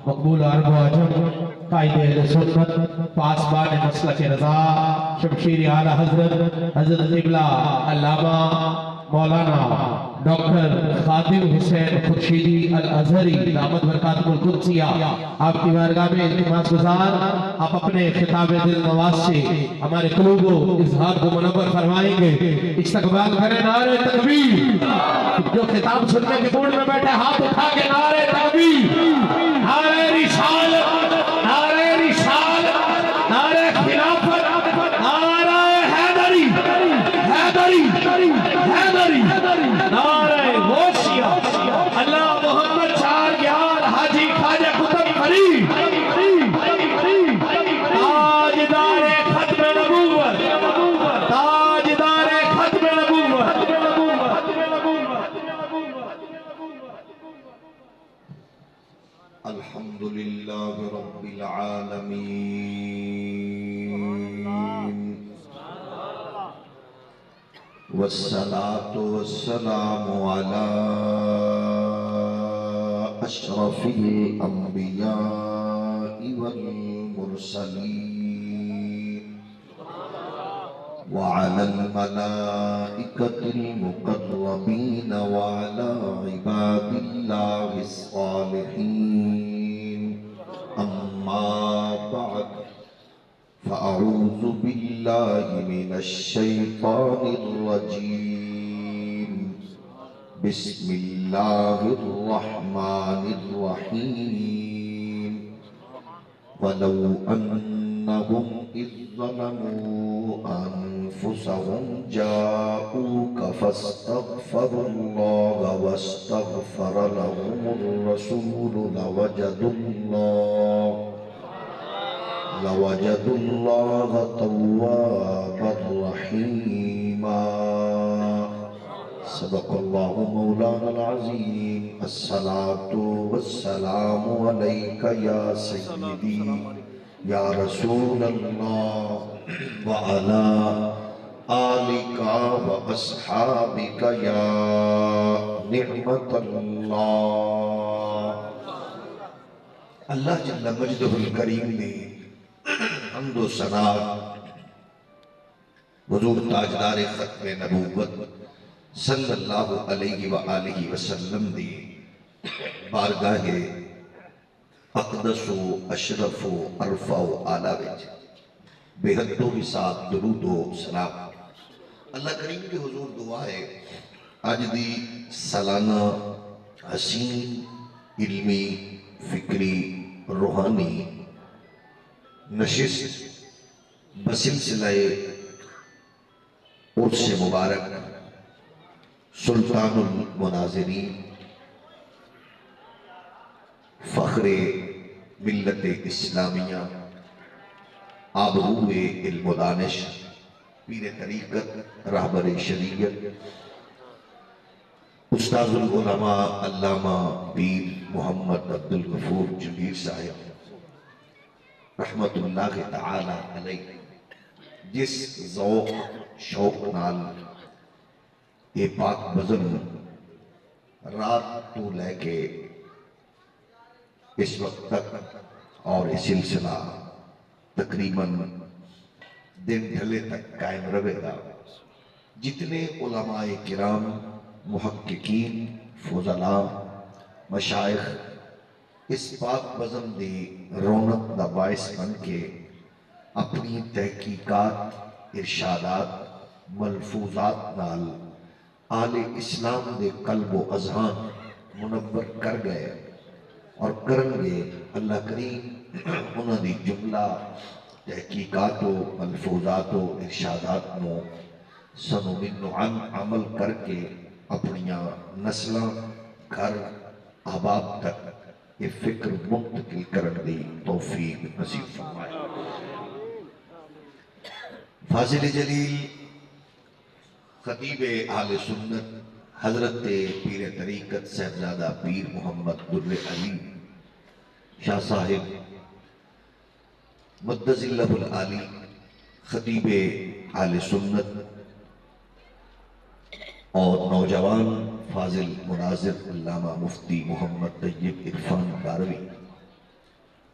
مقبول عرب و عجم، قائد اہل سنت، پاسبان مسلک رضا، شمشیر اعلیٰ حضرت قبلہ علامہ مولانا ڈاکٹر خادم حسین خورشیدی الازہری دامت برکاتہ القدسیہ، آپ کی بارگاہ میں التماس گزار آپ اپنے خطاب دل نواز سے ہمارے قلوب و اظہار کو منور فرمائیں گے۔ استقبال کریں نعرہ تکبیر، جو خطاب سننے کے موڈ میں بیٹھے ہاتھ اٹھا کے نعرہ تکبیر، نعرہ رسالت، نعرہ رسالت، نعرہ خلافت، نعرہ حیدری، حیدری، حیدری، نعرہ غوثیہ، اللہ محمد چار یار حاجی خواجہ قطب فرید، تاجدار ختم نبوت، تاجدار ختم نبوت۔ الحمدللہ رب العالمین، والصلاة والسلام علی اشرف الانبیاء والمرسلین وعلى الملائكة المقربين وعلى عباد الله الصالحين، أما بعد فأعوذ بالله من الشيطان الرجيم، بسم الله الرحمن الرحيم، ولو أنهم إذ ظلموا أنفسهم جاءوك فاستغفروا الله واستغفر لهم الرسول لوجدوا الله توابا رحيما۔ صدق الله مولانا العظيم۔ الصلاة والسلام عليك يا سيدي یا رسول اللہ وعلا آلک و اصحابک یا نعمت اللہ۔ اللہ جل مجدہ الکریم نے حمد و ثنا حضور تاجدار ختم نبوت صلی اللہ علیہ وآلہ وسلم دی بارگاہ اقدس و اشرف و عرفہ و آلہ وچ بے حد و حساب درود و سلام۔ اللہ کریم کے حضور دعا ہے آج دی سالانہ حسین علمی فکری روحانی نشست بسلسلہ عرس مبارک سلطان المناظرین فخر ملت اسلامیہ آبرو علم و دانش پیر طریقت رہبر شریعت استاذ العلماء علامہ پیر محمد عبدالغفور جبیر صاحب رحمت اللہ تعالی علیہ جس ذوق شوق نال یہ پاک بزم رات تو لے کے اس وقت تک اور یہ سلسلہ تقریباً دن ڈھلے تک قائم رہے گا۔ جتنے علماء کرام محققین فضلاء مشائخ اس پاک بزم دی رونق دا باعث بن کے اپنی تحقیقات ارشادات ملفوظات نال آل اسلام دے قلب و اذہان منور کر گئے اور کرنگے، اللہ کریم انہوں نے جملہ تحقیقات و ملفوظات و ارشادات نو سنو من عن عمل کر کے اپنیاں نسلہ گھر احباب تک یہ فکر منتقل کرن دی توفیق نصیب فرمائے۔ فاضل جلیل خطیب اہل سنت حضرت پیر طریقت صاحبزادہ پیر محمد در علی شاہ صاحب مدظ اللہ العالی خطیب اہل سنت اور نوجوان فاضل مناظر علامہ مفتی محمد طیب عرفان باروی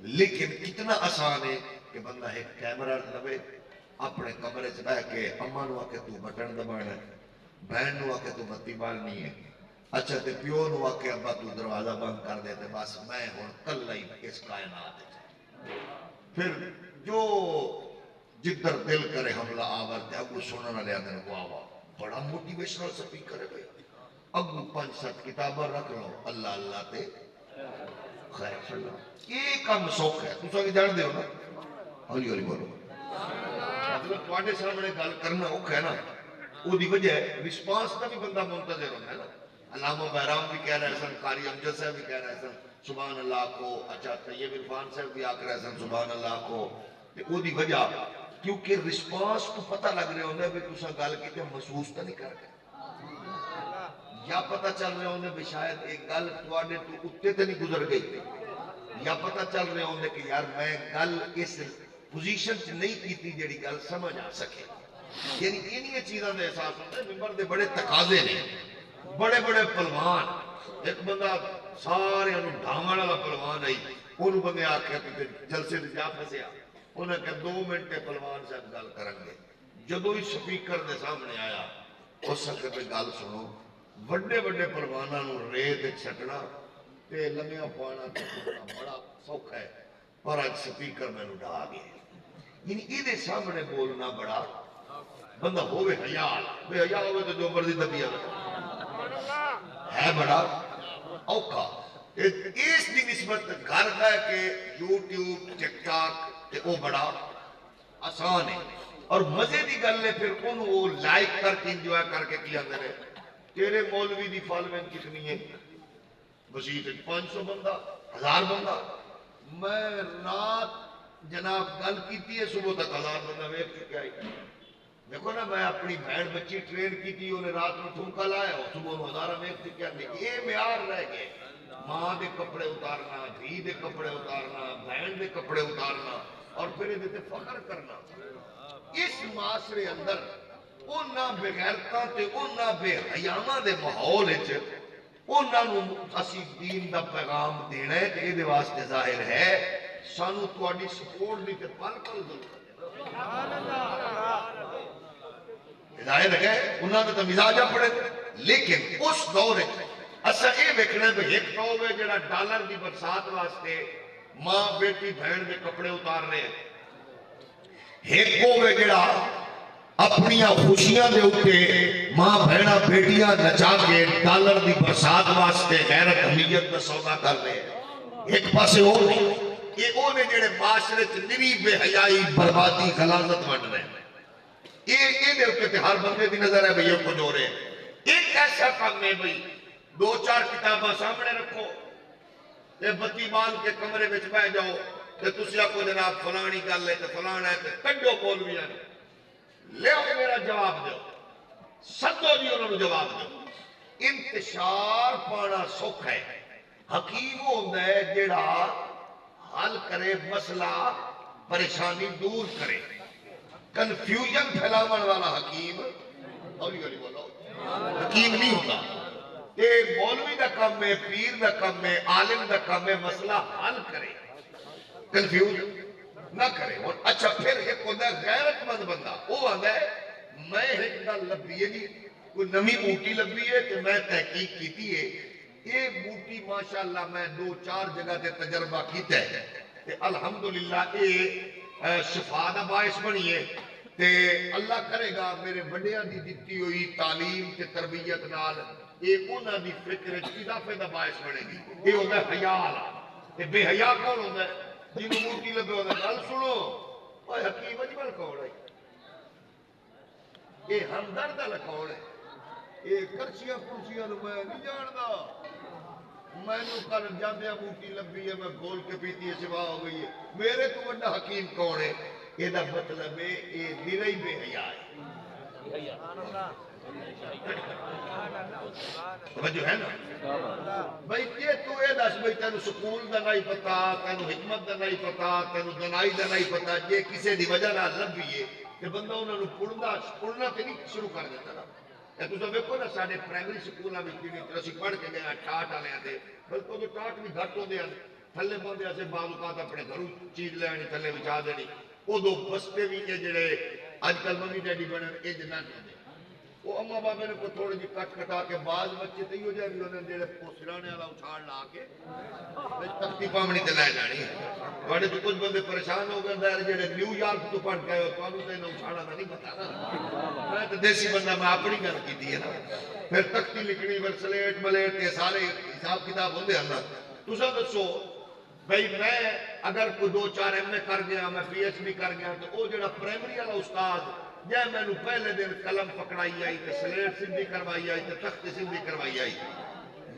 لیکن کتنا آسان ہے کہ بندہ ایک کیمرہ لوے اپنے کمرے سے بہ کے اما نو آ کے تو بٹن دبانا ہے، بہن نو آ کے تو بتی بالنی ہے، اچھا تے پیو نو آ کے ابا تو دروازہ بند کر دے تے بس میں ہوں کلا ہی اس کائنات ہے۔ پھر جو جدھر دل کرے حملہ آور تے اگو سننا والے آدھے واہ واہ بڑا موٹیویشنل سپیکر ہے بھائی، اگو 5-7 کتابیں رکھ لو اللہ اللہ تے خیر فلا، یہ کام سوکھ ہے، تُسا کہ جان دے ہو نا، ہولی ہولی بولو، مطلب تواڈے سامنے گل کرنا اوکھا ہے نا، وہ دی وجہ ہے رسپانس کا بھی بندہ منتظر ہوتا ہے نا۔ علامہ بہرام بھی کہہ رہے سن، قاری امجد صاحب بھی کہہ رہے سن سبحان اللہ کو، اچھا طیب عرفان صاحب بھی آکھ رہے سن سبحان اللہ کو، تے وہ دی وجہ کیونکہ رسپانس کو پتہ لگ رہے ہوندے بھی تُسا گل کیتے محسوس تو نہیں کرتے، یا پتہ چل رہے ہوندے بھی شاید ایک گل تواڈے تو اتے تے نہیں گزر گئی، یا پتہ چل رہے ہوندے کہ یار میں گل اس پوزیشن چ نہیں کیتی جیڑی گل سمجھ آ سکے، یعنی انہی چیزاں دے احساس ہوندے۔ ممبر دے بڑے تقاضے نے، بڑے بڑے پلوان، ایک بندہ سارے انہوں ڈھاون والا پلوان آئی، انہوں بندے آکھیا کہ جلسے تے جا پھسیا، انہوں نے کہا 2 منٹ پلوان صاحب گل کریں گے، جدو ہی سپیکر دے سامنے آیا اس سکے پہ گل سنو، بڑے بڑے پلواناں نو ریت چھٹنا تے لمیاں پانا تے بڑا سوکھا ہے، پر اج سپیکر میں نو ڈھا گئے، یعنی یہ سامنے بولنا بڑا بندہ ہوئے حیال، بے حیا ہوئے تو جو مرضی دبیا ہے بڑا اوکھا۔ اس دی نسبت گھر ہے کہ یوٹیوب ٹک ٹاک تے او بڑا آسان ہے، اور مزے دی گل ہے پھر انہوں وہ لائک کر کے انجوائے کر کے کیا کرے، تیرے مولوی دی فالوینگ کتنی ہے، مسجد 500 بندہ 1000 بندہ، میں رات جناب گل کیتی ہے صبح تک 1000 بندہ ویکھ چکا ہے۔ دیکھو نا میں اپنی بہن بچی ٹرین کی تھی، انہیں رات میں ٹھمکا لایا ہو، صبح نو 1000 ویکھ چکا ہے، یہ معیار رہ گئے، ماں دے کپڑے اتارنا، دھی دے کپڑے اتارنا، بہن دے کپڑے اتارنا، اور پھر یہ فخر کرنا۔ اس معاشرے اندر انہاں بغیرتاں تے انہاں بے حیاواں دے ماحول وچ انہاں نوں اسی دین دا پیغام دینا ہے کہ یہ واسطے ظاہر ہے سانو تواڈی سپورٹ دی تے پل پل ضرورت ہے۔ ظاہر ہے انہاں دا تو مزاج اپنے، لیکن اس دور وچ اسا یہ ویکھنا کہ ایک قوم ہے جڑا ڈالر دی برسات واسطے ماں بیٹی بہن دے کپڑے اتار رہے ہیں، ایک قوم ہے جڑا اپنی خوشیاں دے اوتے ماں بہناں بیٹیاں نچا کے ڈالر دی برسات واسطے غیرت حمیت دا سودا کر رہے ہیں۔ ایک پاسے وہ یہ وہ نے جڑے معاشرے چ نری بے حیائی بربادی غلاظت ونڈ رہے ہیں، یہ دے اوتے ہر بندے دی نظر ہے بھئی یہ کچھ ہو رہے ہیں۔ ایک ایسا کام ہے بھئی 2-4 کتاباں سامنے رکھو تے بتی بال کے کمرے وچ بیٹھ جاؤ تے تسی آکھو جناب فلانی گل ہے تے فلانا ہے تے کڈو مولویاں نے لے آؤ میرا جواب دو، سدو جی انہوں نے جواب دو۔ انتشار پانا سکھ ہے، حکیم ہوتا ہے جڑا حل کرے مسئلہ پریشانی دور کرے، کنفیوژن پھیلاون والا حکیم ہولی ہولی بولو حکیم نہیں ہوتا۔ یہ مولوی دا کام ہے، پیر دا کام ہے، عالم دا کام ہے مسئلہ حل کرے، کنفیوژن نہ کرے۔ اور اچھا پھر ایک ہوتا ہے غیرت مند بندہ، وہ آتا ہے میں ایک گل لبھی ہے جی کوئی نمی بوٹی لبھی ہے کہ میں تحقیق کیتی ہے، یہ بوٹی ماشاءاللہ میں 2-4 جگہ تے تجربہ کیتا ہے کہ الحمدللہ یہ شفا دا باعث بنی ہے، تے اللہ کرے گا میرے بڑیاں دی دتی ہوئی تعلیم تے تربیت نال یہ انہاں دی فکر اضافے دا باعث بنے گی۔ یہ ہوتا ہے حیا والا، تے بے حیا کون ہوتا ہے جنہوں موٹی لبے ہوتا ہے گل سنو اوے حکیم اجمل کون ہے، یہ ہمدرد لکھوڑ ہے، یہ کرچیاں کرچیاں نو میں نہیں جاندا، میں نو کل جاندیا موٹی لبی ہے میں گول کے پیتی ہے سوا ہو گئی ہے، میرے تو بڑا حکیم کون ہے؟ یہ دا مطلب ہے یہ نرائی بے حیا ہے۔ توجہ ہے نا بھئی یہ تو اے دس بھئی تینو سکول دا نہیں پتا، تینو حکمت دا نہیں پتا، تینو دنائی دا نہیں پتا، یہ کسے دی وجہ نہ لبھی ہے کہ بندہ انہوں نے پڑھنا تے نہیں شروع کر دیتا نا۔ اے تو سب دیکھو نا ساڑھے پرائمری سکولہ میں اسی پڑھ کے گیا ٹاٹ آلے آتے بلکہ وہ ٹاٹ بھی گھٹ ہو دے آتے تھلے بندے ایسے بعض اوقات اپنے گھروں چیز لے آنی تھلے بچا دینی ادو بستے بھی یہ جڑے اج کل ممی ڈیڈی بنے یہ جنہ کرتے وہ اما بابے نے کو تھوڑی جی کٹ کٹا کے بعض بچے تو یہ جائے بھی انہیں جڑے سرانے والا اچھاڑ لا کے تختی پامنی تے لے جانی بڑے تو کچھ بندے پریشان ہو گئے دیر جڑے نیو یارک تو پڑھ گئے ہو تو انہوں تے انہیں اچھاڑا تھا نہیں پتا نا میں تو دیسی بندہ میں اپنی گھر کی دی ہے نا پھر تختی لکھنی پھر سلیٹ ملیٹ کے سارے حساب کتاب ہوندے ہیں نا تو سا دسو بھئی میں اگر کوئی 2-4 ایم اے کر گیا میں پی ایچ ڈی کر گیا تو وہ جڑا پرائمری والا استاد جے میں نو پہلے دن قلم پکڑائی آئی تے سلیٹ سندھی کروائی آئی تے تخت سندھی کروائی آئی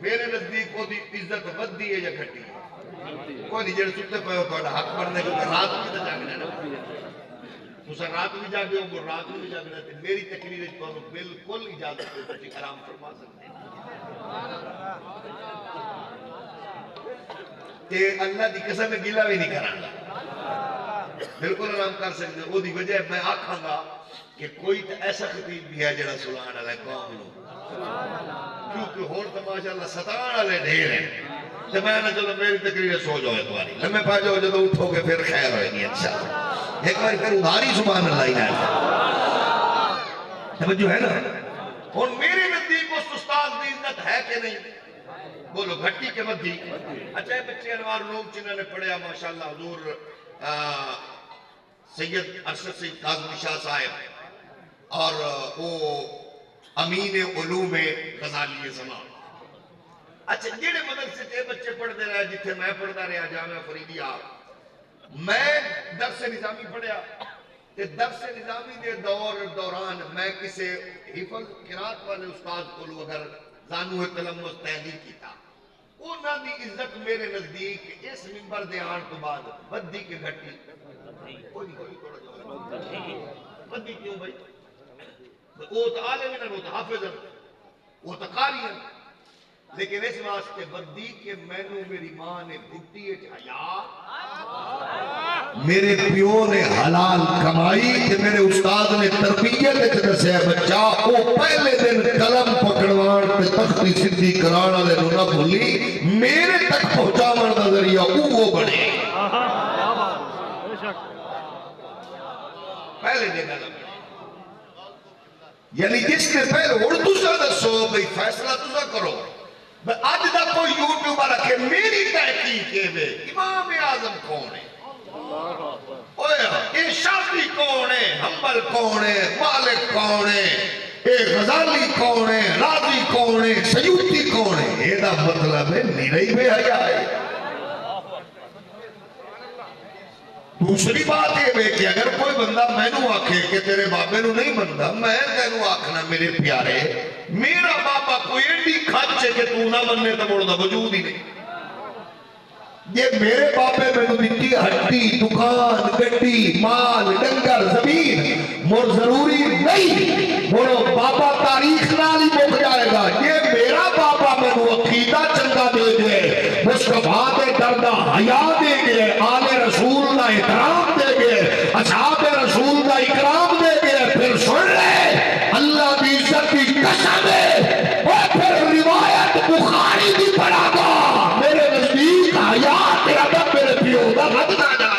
میرے نزدیک وہ دی عزت ودی ہے یا گھٹی ہے کوئی نہیں جڑے ستے پہ ہو تھوڑا حق پڑھنے کو رات بھی تو جاگنا نا تو سر رات بھی جاگے ہو وہ رات بھی جاگنا تے میری تقریر کو بالکل اجازت ہے تو کرام فرما سکتے ہیں کہ اللہ دی قسم میں گیلا بھی نہیں کرانا بالکل آرام کر سکتے ہیں وہ دی وجہ میں آکھاں گا کہ کوئی تو ایسا خطیب بھی ہے جڑا سلان علیہ قوم لو کیونکہ ہون تو ماشاءاللہ ستان علیہ ڈھیر ہیں تو میں نے چلو میری تقریر سو جاؤ اتواری لمحے پا جاؤ جدو اٹھو گے پھر خیر ہوئے گی انشاءاللہ ایک بار پھر ادھاری سبحان اللہ ہی نہ توجہ ہے نا ہون میرے نزدیک اس استاد کی عزت ہے کہ نہیں بولو گھٹی کے مدھی اچھا بچے انوار لوگ جنہوں نے پڑھیا ماشاءاللہ حضور سید ارشد سید کاظمی شاہ صاحب اور وہ امین علوم غزالی زمان اچھا جیڑے مدرسے سے بچے پڑھتے رہے جتھے میں پڑھتا رہا جامعہ فریدیہ میں درس نظامی پڑھیا کہ درس نظامی دے دوران میں کسے حفظ قرات والے استاد کو اگر زانو تلمس تحلیل کیتا اونا دی عزت میرے نزدیک اس منبر دے آن تو بعد بدی کے گھٹی بدی کیوں بھائی وہ تو عالم ہے وہ تو حافظ ہے وہ تو قاری ہے لیکن اس واسطے بدی کہ میں نے میری ماں نے بھٹی اٹھایا میرے پیو نے حلال کمائی کہ میرے استاد نے تربیت دسیا بچہ وہ پہلے دن قلم پکڑوان تے تختی سدھی کرانا لے نہ بھولی میرے تک پہنچاون دا ذریعہ وہ بنے پہلے دن قلم یعنی جس نے پہلے اردو سے دسو بھئی فیصلہ تسا کرو آج دا کوئی یوٹیوبر رکھے میری تحقیق کے میں امام اعظم کون ہے یہ شافعی کون ہے حنبل کون ہے مالک کون ہے یہ غزالی کون ہے راضی کون ہے سیوطی کون ہے یہ دا مطلب ہے نیرئی بے حیا ہے دوسری بات یہ ہے کہ اگر کوئی بندہ میں نو آکھے کہ تیرے بابے نو نہیں بندہ میں تینو آکھنا میرے پیارے میرا بابا کوئی ایڈی کھچ ہے کہ تو نہ مننے تو مڑنا وجود ہی نہیں یہ میرے بابے میں نو دیتی ہٹی دکان گڈی مال ڈنگر زمین مر ضروری نہیں مڑو بابا تاریخ نالی مک جائے گا یہ میرا بابا میں نو عقیدہ چنگا دے گئے مصطفیٰ دے دردہ حیا دے گئے آل رسول دا احترام دے گئے اصحاب رسول دا اکرام دے گئے پھر سن لے اللہ دی عزت کی قسم ہے اور پھر روایت بخاری دی پڑھا گا میرے نزدیک حیا تیرا دب میرے پیو دا رد نہ جائے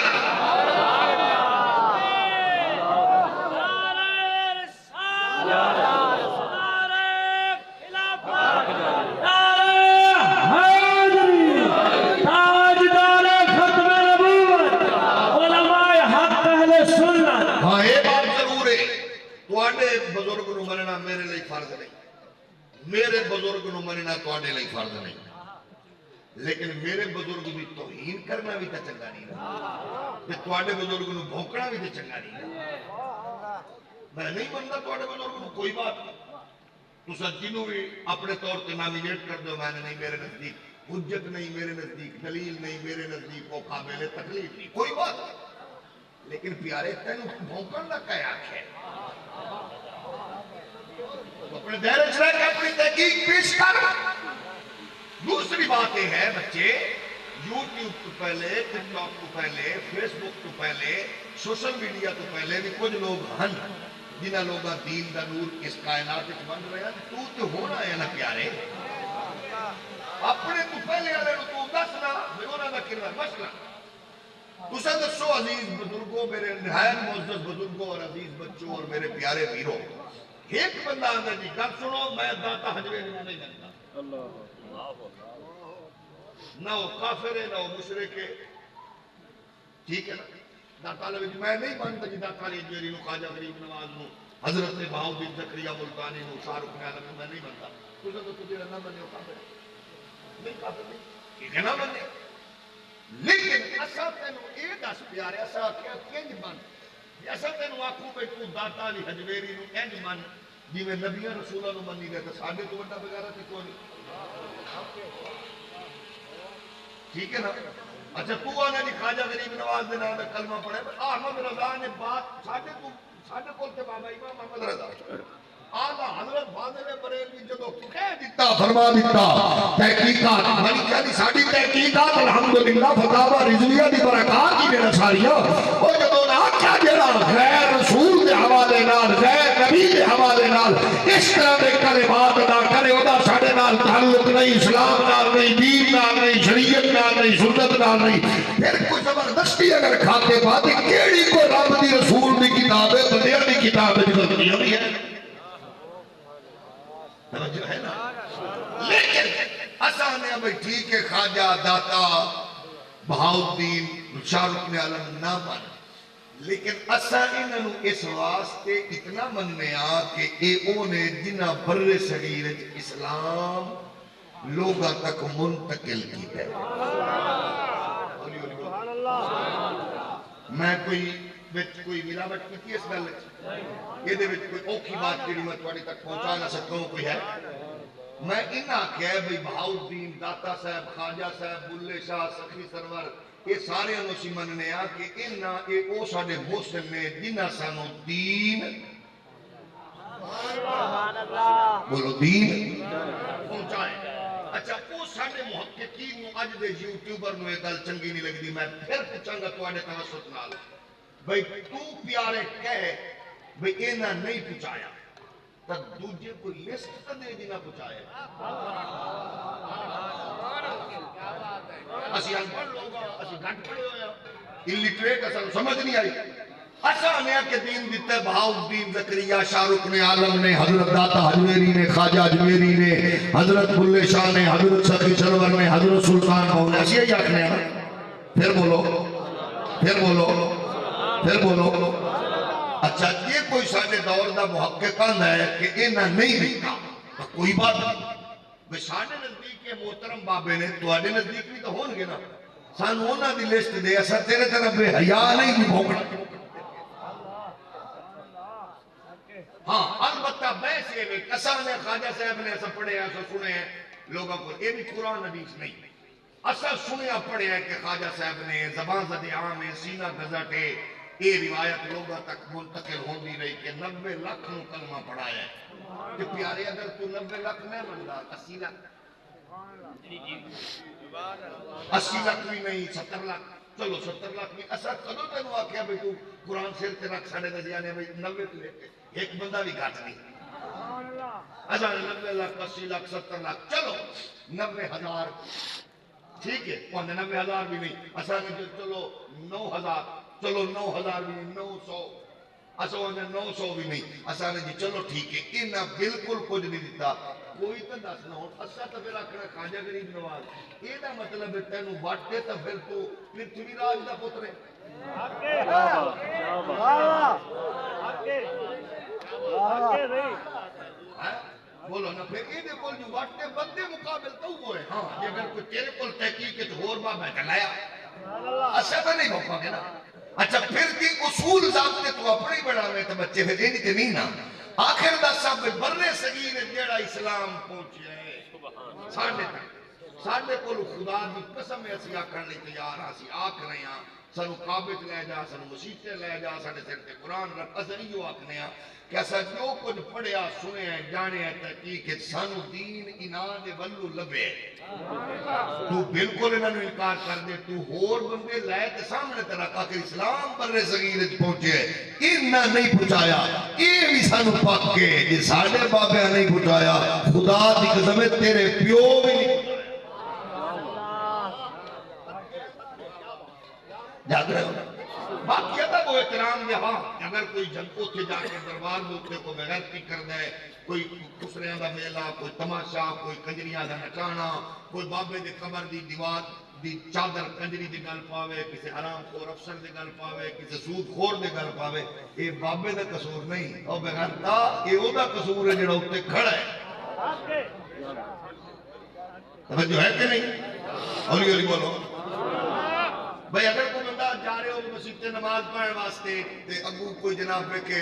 بزرگ نو مننا میرے لئے فرض نہیں میرے بزرگ نو مننا تواڈے لئے فرض نہیں لیکن میرے بزرگ بھی توہین کرنا بھی تا چنگا نہیں تے تواڈے بزرگ نو بھونکنا بھی تا چنگا نہیں میں نہیں منتا تواڈے بزرگ نو کوئی بات نہیں تساں جنوں بھی اپنے طور تے نامینیٹ کر دو میں نے نہیں میرے نزدیک حجت نہیں میرے نزدیک دلیل نہیں میرے نزدیک وہ قابل تکلیف نہیں کوئی بات نہیں لیکن پیارے تینوں بھونکن دا کیا آنکھ ہے اپنے دائرے چلا کے اپنی تحقیق پیش کر دوسری بات یہ ہے بچے یوٹیوب تو پہلے ٹک ٹاک تو پہلے فیس بک تو پہلے سوشل میڈیا تو پہلے بھی کچھ لوگ ہن جنہ لوگا دین دا نور اس کائنات بن رہے ہیں تو ہونا ہے نا پیارے اپنے تو پہلے والے تو دسنا انہوں کا کردار مسئلہ تسا دسو عزیز بزرگوں میرے نہایت معزز بزرگوں اور عزیز بچوں اور میرے پیارے ویروں ایک بندہ آندا جی گل سنو میں داتا حجویری نہیں جانتا نہ وہ کافر ہے نہ وہ مشرک ہے ٹھیک ہے نا داتا علی میں نہیں مانتا جی داتا علی حجویری نو خواجہ غریب نواز نو حضرت بہاؤالدین زکریا ملتانی نو شاہ رخ عالم میں نہیں مانتا تسا تو تجھے نہ منو کافر نہیں کافر نہیں ٹھیک ہے نہ منے لیکن اسا تینوں اے دس پیارے اسا کنج من اسا تینوں آکھوں بھئی تو داتا علی حجویری نو انج من جویں نبیاں رسولاں نو منی دے تے ساڈے تو بڑا بغیرت کوئی نہیں ٹھیک ہے نا اچھا تو آنا جی خواجہ غریب نواز دے نام کلمہ پڑھے احمد رضا نے بات ساڈے کول تے بابا امام احمد رضا آلہ حضرت فاضل بریلوی جدو کہہ دیتا فرما دیتا تحقیقات بڑی چاہتی ساڑی تحقیقات الحمدللہ فتاوہ رضویہ دی برکات کی میرا ساریہ اور جدو نا کیا جڑا غیر رسول دے حوالے نال غیر نبی دے حوالے نال اس طرح دے کلمات ادا کرے ادا ساڑے نال تعلق نہیں اسلام نال نہیں دین نال نہیں شریعت نال نہیں سنت نال نہیں پھر کوئی زبردستی اگر کھاتے باتے کیڑی کو رب دی رسول دی کتاب ہے بندیاں دی کتاب ہے غلطی ہوئی ہے جو ہے نا لیکن آسان ہے بھئی ٹھیک ہے خواجہ داتا بہاؤالدین شاہ رخ عالم نہ من لیکن آسان انہوں اس واسطے اتنا مننے آ کہ اے اونے جنہ بر صغیر اسلام لوگاں تک منتقل کی ہے میں کوئی ملاوٹ کی تھی اس گل یہ دے وچ کوئی اوکھی بات جڑی میں تواڈے تک پہنچا نہ سکتا ہوں کوئی ہے میں انہاں کہہ بھئی بہاؤالدین داتا صاحب خواجہ صاحب بلے شاہ سخی سرور یہ سارے انہوں سی مننے آ کہ انہاں اے او ساڈے محسن نے جنہاں سانو دین بولو دین پہنچائے اچھا وہ ساڈے محققین نو اج دے یوٹیوبر نو یہ گل چنگی نہیں لگدی میں پھر پوچھاں گا تواڈے توسط نال بھئی تو پیارے کہے بھئی اینا نہیں پہنچایا تو دوجے کوئی لسٹ تو دے دینا پہنچایا اسی انپڑھ لوگا اسی گھٹ پڑے ہویا الٹریٹ اصلا سمجھ نہیں آئی اچھا نیا کہ دین دیتا ہے بہاؤالدین زکریا شاہ رخ عالم نے حضرت داتا حجویری نے خواجہ حجویری نے حضرت بلے شاہ نے حضرت سخی سرور نے حضرت سلطان بہو نے ایسی ہی آکھنے ہیں پھر بولو پھر بولو پھر بولو اچھا یہ کوئی ساڑھے دور دا محقق ہے کہ انہاں نہیں لکھا کوئی بات نہیں ساڑھے نزدیک کے محترم بابے نے تو آڑے نزدیک بھی تو ہون گے نا سانو ہونا دی لسٹ دے ایسا تیرے طرف بے حیاء نہیں بھی بھوکڑا ہاں البتہ بیسے میں کسانے خواجہ صاحب نے ایسا پڑھے ایسا سنے ہیں لوگوں کو یہ بھی قرآن حدیث نہیں اصل سنیا پڑھے ہیں کہ خواجہ صاحب نے زبان زد عام ہے سینہ گزٹے یہ روایت لوگوں تک منتقل ہوندی رہی کہ 90 لاکھ نو کلمہ پڑھایا ہے کہ پیارے اگر تو 90 لاکھ نہیں مندا 80 لاکھ 80 لاکھ بھی نہیں 70 لاکھ چلو 70 لاکھ بھی اصل کدو تینوں آکھیا بھئی تو قرآن سیر تے رکھ ساڑے نزیانے بھئی 90 تو لے کے ایک بندہ بھی گھٹ نہیں اچھا 90 لاکھ 80 لاکھ 70 لاکھ چلو 90,000 ٹھیک ہے وہ 90,000 بھی نہیں اچھا چلو 9,000 چلو 9,000 بھی نہیں 900 اچھا وہ 900 بھی نہیں اچھا جی چلو ٹھیک ہے انہاں بالکل کچھ نہیں دیتا کوئی تو دس نہ ہو اچھا تو پھر آکھنا خواجہ غریب نواز یہ دا مطلب ہے تینوں واٹے تو پھر تو پرتھوی راج دا پتر ہے بولو نا پھر یہ دے کول جو واٹے بندے مقابل تو ہوئے ہاں یہ اگر کوئی تیرے کول تحقیق ہے تو اور باب بیٹھا لایا اچھا تو نہیں بھوکا گے نا اچھا پھر دی اصول ضابطے تو اپنے بڑھا میں تو بچے پھر یہ نہیں نا آخر دا سب برے صغیر جیڑا اسلام پہنچے ہیں ساڑھے تک ساڑھے کول خدا دی قسم میں اسی آکھن نہیں تیار ہاں اسی آکھ رہے ہیں سانو کعبے لے جا سانو مسیطے لے جا ساڈے سر تے قرآن رکھ اساں ایو آکھنے ہاں کہ اساں جو کچھ پڑھیا سنیا جانیا تحقیق سانو دین انہاں دے ولو لبے تو بالکل انہاں نو انکار کر دے تو ہور بندے لے تے سامنے تے رکھ کہ اسلام برے صغیر وچ پہنچے انہاں نہیں پہنچایا یہ بھی سانو پاک کے جے ساڈے بابے نہیں پہنچایا خدا دی قسم ہے تیرے پیو بھی نہیں جاگ رہے ہو باقی ادب و احترام دے ہاں اگر کوئی جنگوں تھے جا کے دربار دوتے کو بغیرتی کر دے کوئی خسریاں دا میلہ کوئی تماشا کوئی کنجریاں دا نچانا کوئی بابے دے قبر دی دیوار دی چادر کنجری دی گل پاوے کسی حرام خور افسر دی گل پاوے کسی سود خور دی گل پاوے یہ بابے دا قصور نہیں اور بغیرتا یہ او دا قصور ہے جڑا اتے کھڑا ہے توجہ ہے کہ نہیں اولی اولی بولو بھئی اگر کوئی بندہ جا رہے ہو مسجد تے نماز پڑھنے واسطے تے اگو کوئی جناب پہ کہ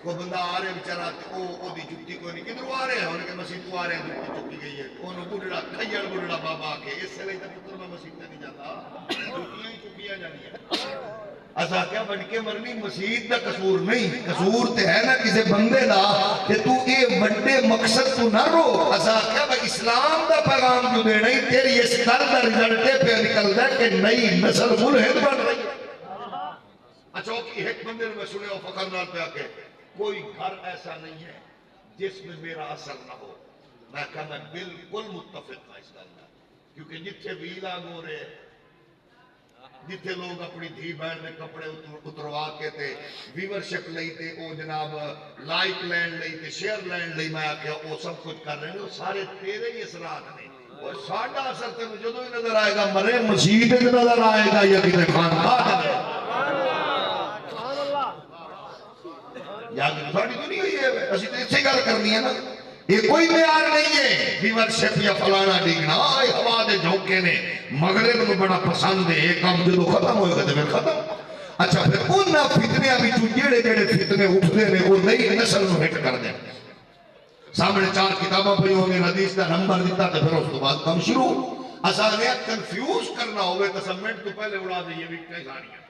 وہ بندہ آ رہے بچارا تے او دی جُتی کوئی نہیں کدھروں آ رہے ہیں انہیں کہ مسجد کو آ رہے ہیں جُتی چکی گئی ہے انہوں بڑھڑا کھیڑ بڑھڑا بابا کے اس سے لئے تک پتر میں مسجد تے نہیں جاتا جُتیاں ہی چکیاں جانی ہیں اسا کیا بڑھ کے مرنی مسجد دا قصور نہیں قصور تے ہے نا کسی بندے دا کہ تو اے بڑے مقصد تو نہ رو اسا کیا بھئی اسلام دا پیغام جو دے نہیں تیری اس کل دا رزلٹے پہ نکل دا کہ نئی نسل ملحد بڑھ رہی ہے اچھا کہ ایک بندے میں سنے ہو فخر نال پہ آکے کوئی گھر ایسا نہیں ہے جس میں میرا اثر نہ ہو میں کہا میں بالکل متفق تھا اس گل کیونکہ جتھے ویلا گو رہے جتھے لوگ اپنی دھی بہن میں کپڑے اتروا کے تے ویورشپ لئی تے او جناب لائک لینڈ لئی تے شیئر لینڈ لئی میں آکھیا او سب کچھ کر رہے ہیں وہ سارے تیرے ہی اثرات نے اور ساڈا اثر تے جدوں ہی نظر آئے گا مرے مسجد وچ نظر آئے گا یا کسی خانقاہ میں یا تھوڑی دنیا ہی ہے اسی تے اسی گل کرنی ہے نا یہ کوئی معیار نہیں ہے ویورشپ یا فلانا ڈگنا آئے ہوا دے جھونکے نے مغرب میں بڑا پسند ہے ایک کام جدو ختم ہوئے گا تو پھر ختم اچھا پھر انہاں فتنے ابھی جو جیڑے جیڑے فتنے اٹھتے ہیں وہ نئی نسل میں ہٹ کر دیں سامنے 4 کتاباں پڑھی ہوں گے حدیث کا نمبر دیتا تو پھر اس کے بعد کم شروع اسانے کنفیوز کرنا ہوئے تو سمنٹ تو پہلے اڑا دئیے بھی کئی ساڑیاں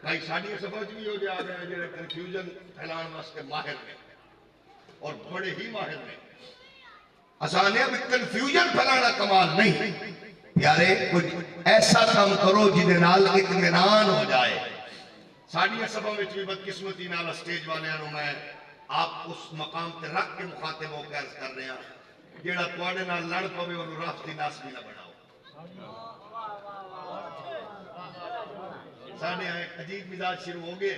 کئی ساڑیاں سمجھ بھی ہو جا رہے ہیں جیڑے کنفیوژن پھیلان واسطے ماہر میں اور بڑے ہی ماہر میں اسانے اب کنفیوژن پھیلانا کمال نہیں پیارے کچھ ایسا کام کرو جنہیں نال اطمینان ہو جائے ساڑیاں سبھا میں بھی بدقسمتی نال اسٹیج والے انہوں میں آپ اس مقام تے رکھ کے مخاطب ہو کے عرض کر رہے ہیں جیڑا توڑے نال لڑ پوے انہوں رافتی ناس بھی نہ بناؤ ساڑھے ایک عجیب مزاج شروع ہو گئے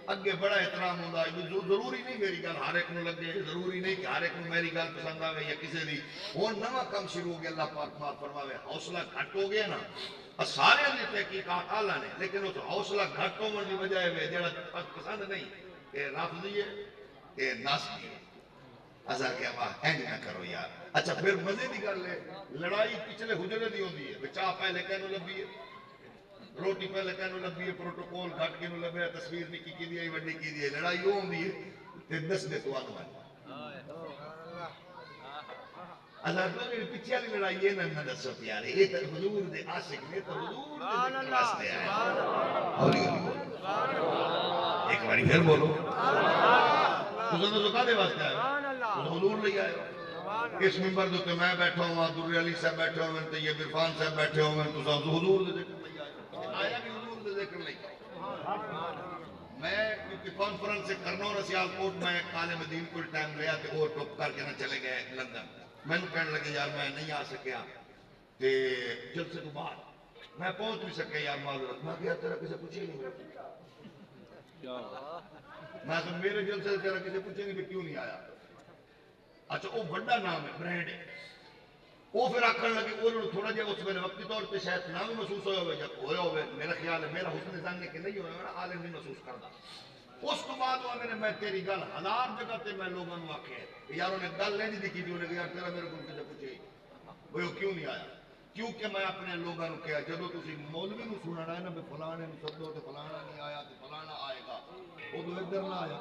اگے بڑا احترام ہوتا ہے ضروری نہیں میری گل ہر ایک نو لگے ضروری نہیں کہ ہر ایک نو میری گل پسند آوے یا کسی دی اور نواں کم شروع ہو گیا اللہ پاک معاف فرماوے حوصلہ گھٹ ہو گیا نا سارے نے تحقیقات اعلیٰ نے لیکن اس حوصلہ گھٹ ہونے کی وجہ ہے جڑا پسند نہیں کہ رافضی ہے کہ ناسبی ہے اسا کیا واہ اینج نہ کرو یار اچھا پھر مزے دی گل ہے لڑائی پچھلے حجرے دی ہوندی ہے چاہ پہلے کہنو لبھی ہے روٹی پہلے کہنو لبھی ہے پروٹوکول گھٹ کے نو لبھی ہے تصویر نکی کی دی وڈی کی دی لڑائی ہو ہوندی ہے تے دس دے تو آدم اللہ تو پیچھے والی لڑائی یہ نہ دسو پیارے یہ تو حضور دے عاشق نے تو حضور دے ذکر واسطے آیا ہولی ہولی بولو ایک باری پھر بولو حضور نے زکا دے واسطے آیا حضور لے آئے اس ممبر دو تے میں بیٹھا ہوں عبدالعلی علی صاحب بیٹھے ہوں تے یہ عرفان صاحب بیٹھے ہوں تو حضور دے ذکر لے آئے آیا کہ حضور دے ذکر لے میں کیونکہ کانفرنس سے کرنو رسیال کوٹ میں عالم دین کو ٹائم لیا تے اور ٹوپ کر کے نہ چلے گئے لندن میں نے کہنے لگے یار میں نہیں آ سکیا تے جلسے تو بعد میں پہنچ بھی سکے یار معذرت میں کہا تیرا کسے پوچھے نہیں میں تو میرے جلسے تیرا کسے پوچھے نہیں کہ کیوں نہیں آیا اچھا وہ بڑا نام ہے برینڈ ہے وہ پھر آکھن لگے وہ تھوڑا جہا اس میرے وقتی طور پہ شاید نہ بھی محسوس ہویا ہوئے جب ہویا ہوئے میرا خیال ہے میرا حسن ظن ہے کہ نہیں ہویا ہوئے عالم نہیں محسوس کرتا اس کو بعد وہ میں تیری گل 1000 جگہ تے میں لوگوں نے آکھے یاروں نے گل نہیں دیکھی تھی انہیں کہ یار تیرا میرے کو کسے پوچھے وہ کیوں نہیں آیا کیونکہ میں اپنے لوگوں نے کہا جدو تسی مولوی نو سننا ہے نا بے فلانے نو سدو تے فلانا نہیں آیا تے فلانا آئے گا وہ تو ادھر نہ آیا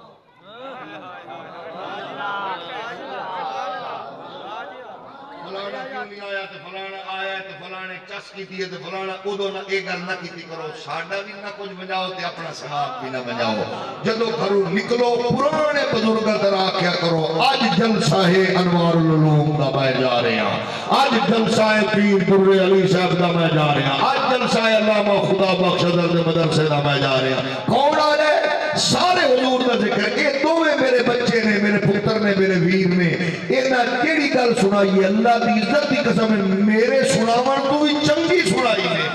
فلانا کیوں نہیں آیا تے فلانا آیا تے فلانے چس کیتی ہے تے فلانا ادو نہ اے گل نہ کیتی کرو ساڈا بھی نہ کچھ بجاؤ تے اپنا ثواب بھی نہ بجاؤ جدو گھروں نکلو پرانے بزرگاں تے آکھیا کرو اج جلسہ ہے انوار العلوم دا میں جا رہا ہاں اج جلسہ ہے پیر در علی صاحب دا میں جا رہا ہاں اج جلسہ ہے علامہ خدا بخش درد مدرسے دا میں جا رہا ہاں کون آ رہے سارے حضور دا ذکر اے دوویں میرے بچے نے میرے پتر نے میرے ویر نے اینا کیڑی گل سنائی ہے اللہ دی عزت دی قسم ہے میرے سناون تو بھی چنگی سنائی ہے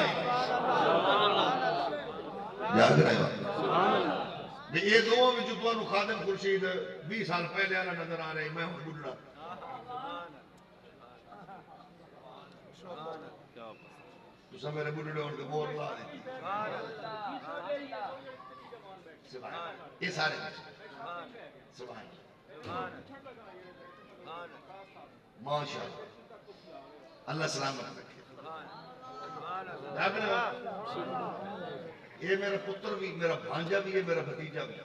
یاد رہے گا یہ دو میں جو تمہوں خادم خورشید 20 سال پہلے آنا نظر آ رہے میں ہوں بڑھڑا تو سب میرے بڑھڑے ان کے بور لا دیتی یہ سارے سبحان ماشاءاللہ اللہ سلامت رکھے یہ میرا پتر بھی میرا بھانجا بھی ہے میرا بھتیجا بھی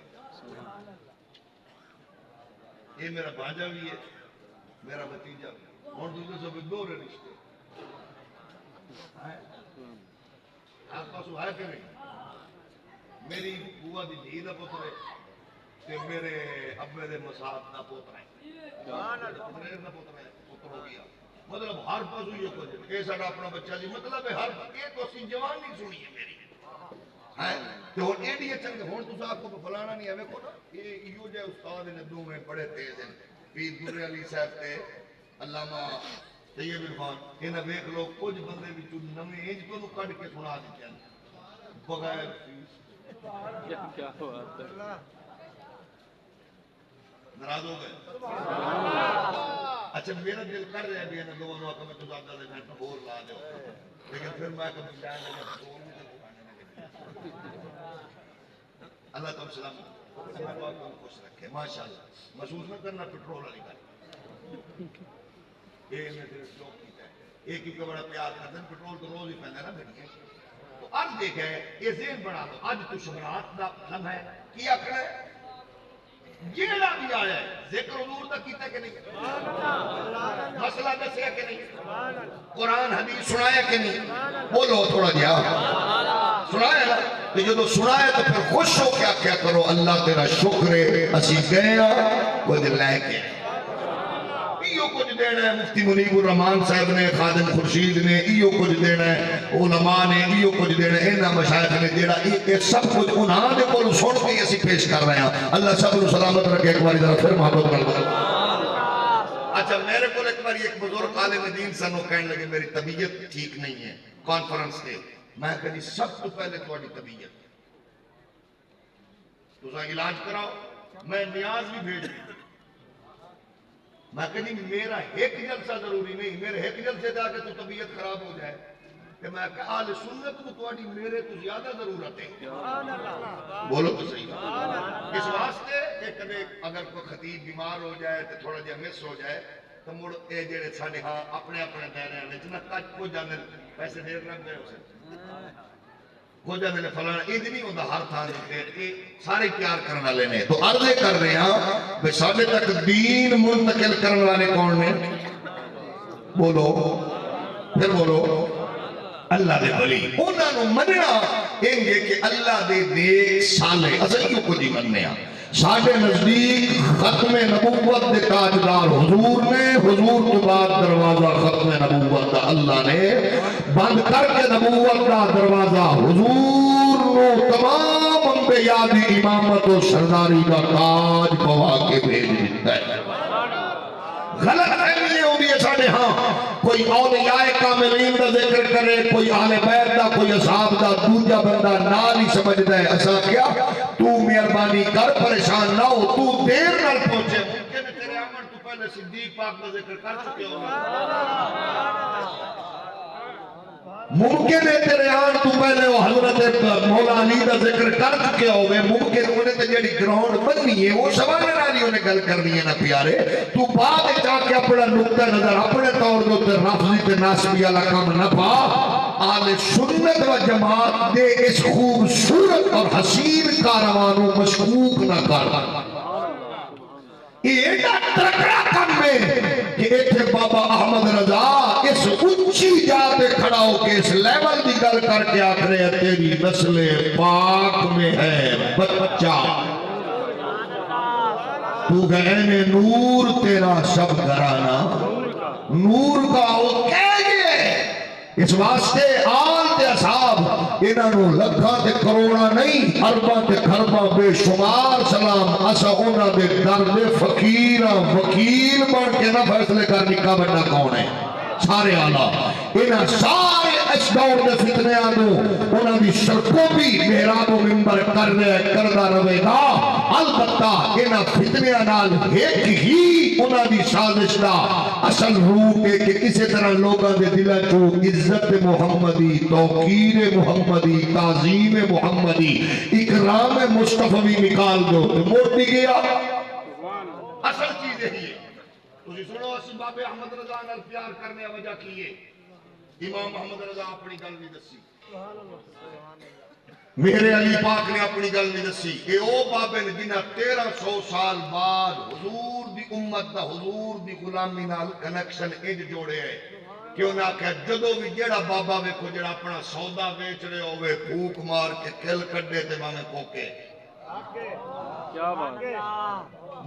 یہ میرا بھانجا بھی ہے میرا بھتیجا بھی اور دوسرے سب دو رشتے آپ پاس ہے کہ نہیں میری بوا دی دھی دا پتر ہے تے میرے ابے دے مساعد دا پتر ہے پتر ہو گیا مطلب ہر پاسو یہ کچھ اے ساڈا اپنا بچہ جی مطلب ہے ہر یہ تو اسی جوانی سنی ہے میری تو ہن ایڈی چنگے ہن تساں آکھو فلانا نہیں ہے کو نا یہ ایو جے استاد نے دو میں بڑے تیز ہیں پیر در علی صاحب تے علامہ طیب عرفان انہاں ویکھ لو کچھ بندے وچ نویں انج کو کڈ کے سنا دتے ہیں بغیر فیس کیا بات ہے ناراض ہو گئے اچھا میرا دل کر رہا ہے بھی انہوں دونوں آقا میں تو زیادہ دے میں بور لا دے لیکن پھر میں کبھی جائیں لگا اللہ تعالیٰ سلام خوش رکھے ماشاءاللہ محسوس نہ کرنا پٹرول والی گاڑی یہ میں پھر شوق کیتا ہے ایک ہی بڑا پیار کرتے ہیں پٹرول تو روز ہی پہنے نا گھڑی تو اب دیکھیں یہ ذہن بنا دو آج تو شبرات دا لمحہ ہے کیا کرے جیڑا بھی آیا ہے ذکر حضور تک کیتا کہ نہیں مسئلہ دسیا کہ نہیں قرآن حدیث سنایا کہ نہیں بولو تھوڑا جیا سنایا نا تو جو سنایا تو پھر خوش ہو کیا کرو اللہ تیرا شکر ہے اسی گئے کچھ لے کے ایو کچھ دینا ہے مفتی منیب الرحمان صاحب نے خادم خورشید نے ایو کچھ دینا ہے علماء نے ایو کچھ دینا ہے انہاں مشایخ نے دینا یہ سب کچھ انہاں دے کول سن کے اسی پیش کر رہے ہیں اللہ سب کو سلامت رکھے ایک باری ذرا پھر محبت کر دو اچھا میرے کو ایک بار ایک بزرگ عالم دین سنو کہنے لگے میری طبیعت ٹھیک نہیں ہے کانفرنس کے میں کہنی سب تو پہلے تھوڑی طبیعت تو علاج کراؤ میں نیاز بھی بھیج دوں میں کہنی میرا ایک جلسہ ضروری نہیں میرے ایک جلسے دے آگے تو طبیعت خراب ہو جائے کہ میں کہا آل سنت کو تواڈی میرے تو زیادہ ضرورت ہے بولو تو صحیح اس واسطے کہ کبھی اگر کوئی خطیب بیمار ہو جائے تو تھوڑا جہا مس ہو جائے تو مڑ اے جڑے ساڈے ہاں اپنے اپنے دائرے وچ نہ کچھ کو جانے پیسے دیر لگ گئے اسے کو جانے نے فلانا ایں نہیں ہوندا ہر تھان تے سارے پیار کرنے والے نے تو عرض کر رہے ہیں بھئی ساڈے تک دین منتقل کرنے والے کون نے بولو پھر بولو اللہ دے ولی انہاں نو مننا انگے کہ اللہ دے نیک صالح اساں کو نہیں مننے ہاں ساڈے نزدیک ختم نبوت دے تاجدار حضور نے حضور تو بعد دروازہ ختم نبوت دا اللہ نے بند کر کے نبوت دا دروازہ حضور نو تمام انبیاء دی امامت و سرداری کا تاج پوا کے بھیج دیتا ہے غلط فہمی ہوندی ہے ساڈے ہاں کوئی اولیاء کاملین دا ذکر کرے کوئی اہل بیت دا کوئی اصحاب دا دوجا بندہ نال ہی سمجھدا ہے اساں کیا تو مہربانی کر پریشان نہ ہو تو دیر نال پہنچے ممکن ہے تیرے عمر تو پہلے صدیق پاک دا ذکر کر چکے ہو ممکن ہے تیرے آن تو پہلے وہ حضرت مولا علی دا ذکر کر چکے ہوئے ممکن انہیں تو جڑی گراؤنڈ بننی ہے وہ سوالے نالی انہیں گل کرنی ہے نا پیارے تو بعد جا کے اپنا نقطہ نظر اپنے طور دو تے رفضی تے ناسبی والا کام نہ پا آل سنت و جماعت دے اس خوبصورت اور حسین کاروانوں مشکوک نہ کر ایڈا ترکڑا کم میں کہ ایتھے بابا احمد رضا اس اونچی جاتے کھڑا ہو کے اس لیول دی گل کر کے آکھ رہے ہیں تیری نسل پاک میں ہے بچہ تو گہنے نور تیرا سب گھرانا نور کا وہ کہہ گئے اس واسطے آل تے اصحاب انہوں لکھا تے کروڑا نہیں اربا تے کھربا بے شمار سلام اسا انہاں دے در دے فقیرہ وکیل بن کے نہ فیصلے کر نکا بڑا کون ہے سارے آلہ انہاں سارے اس دور دے فتنے آنو انہاں دی شرکوں بھی محراب و ممبر کر رہے کردہ روے گا البتہ انہاں فتنے آنال ایک ہی انہاں دی سازش دا اصل روح ہے کہ کسی طرح لوگاں دے دلہ چو عزت محمدی توقیر محمدی تعظیم محمدی اکرام مصطفی نکال دو موٹی گیا اصل چیز ہے تسی سنو اسی باب احمد رضا نال پیار کرنے وجہ کیے امام محمد رضا اپنی گل نہیں دسی میرے علی پاک نے اپنی گل نہیں دسی کہ او بابے نے جنہ 1300 سال بعد حضور دی امت دا حضور دی غلامی نال کنیکشن انج جوڑے ہے کہ انہاں کہ جدو بھی جیڑا بابا ویکھو جیڑا اپنا سودا بیچ رہے ہوئے پھوک مار کے کل کڈے تے باویں کوکے کیا بات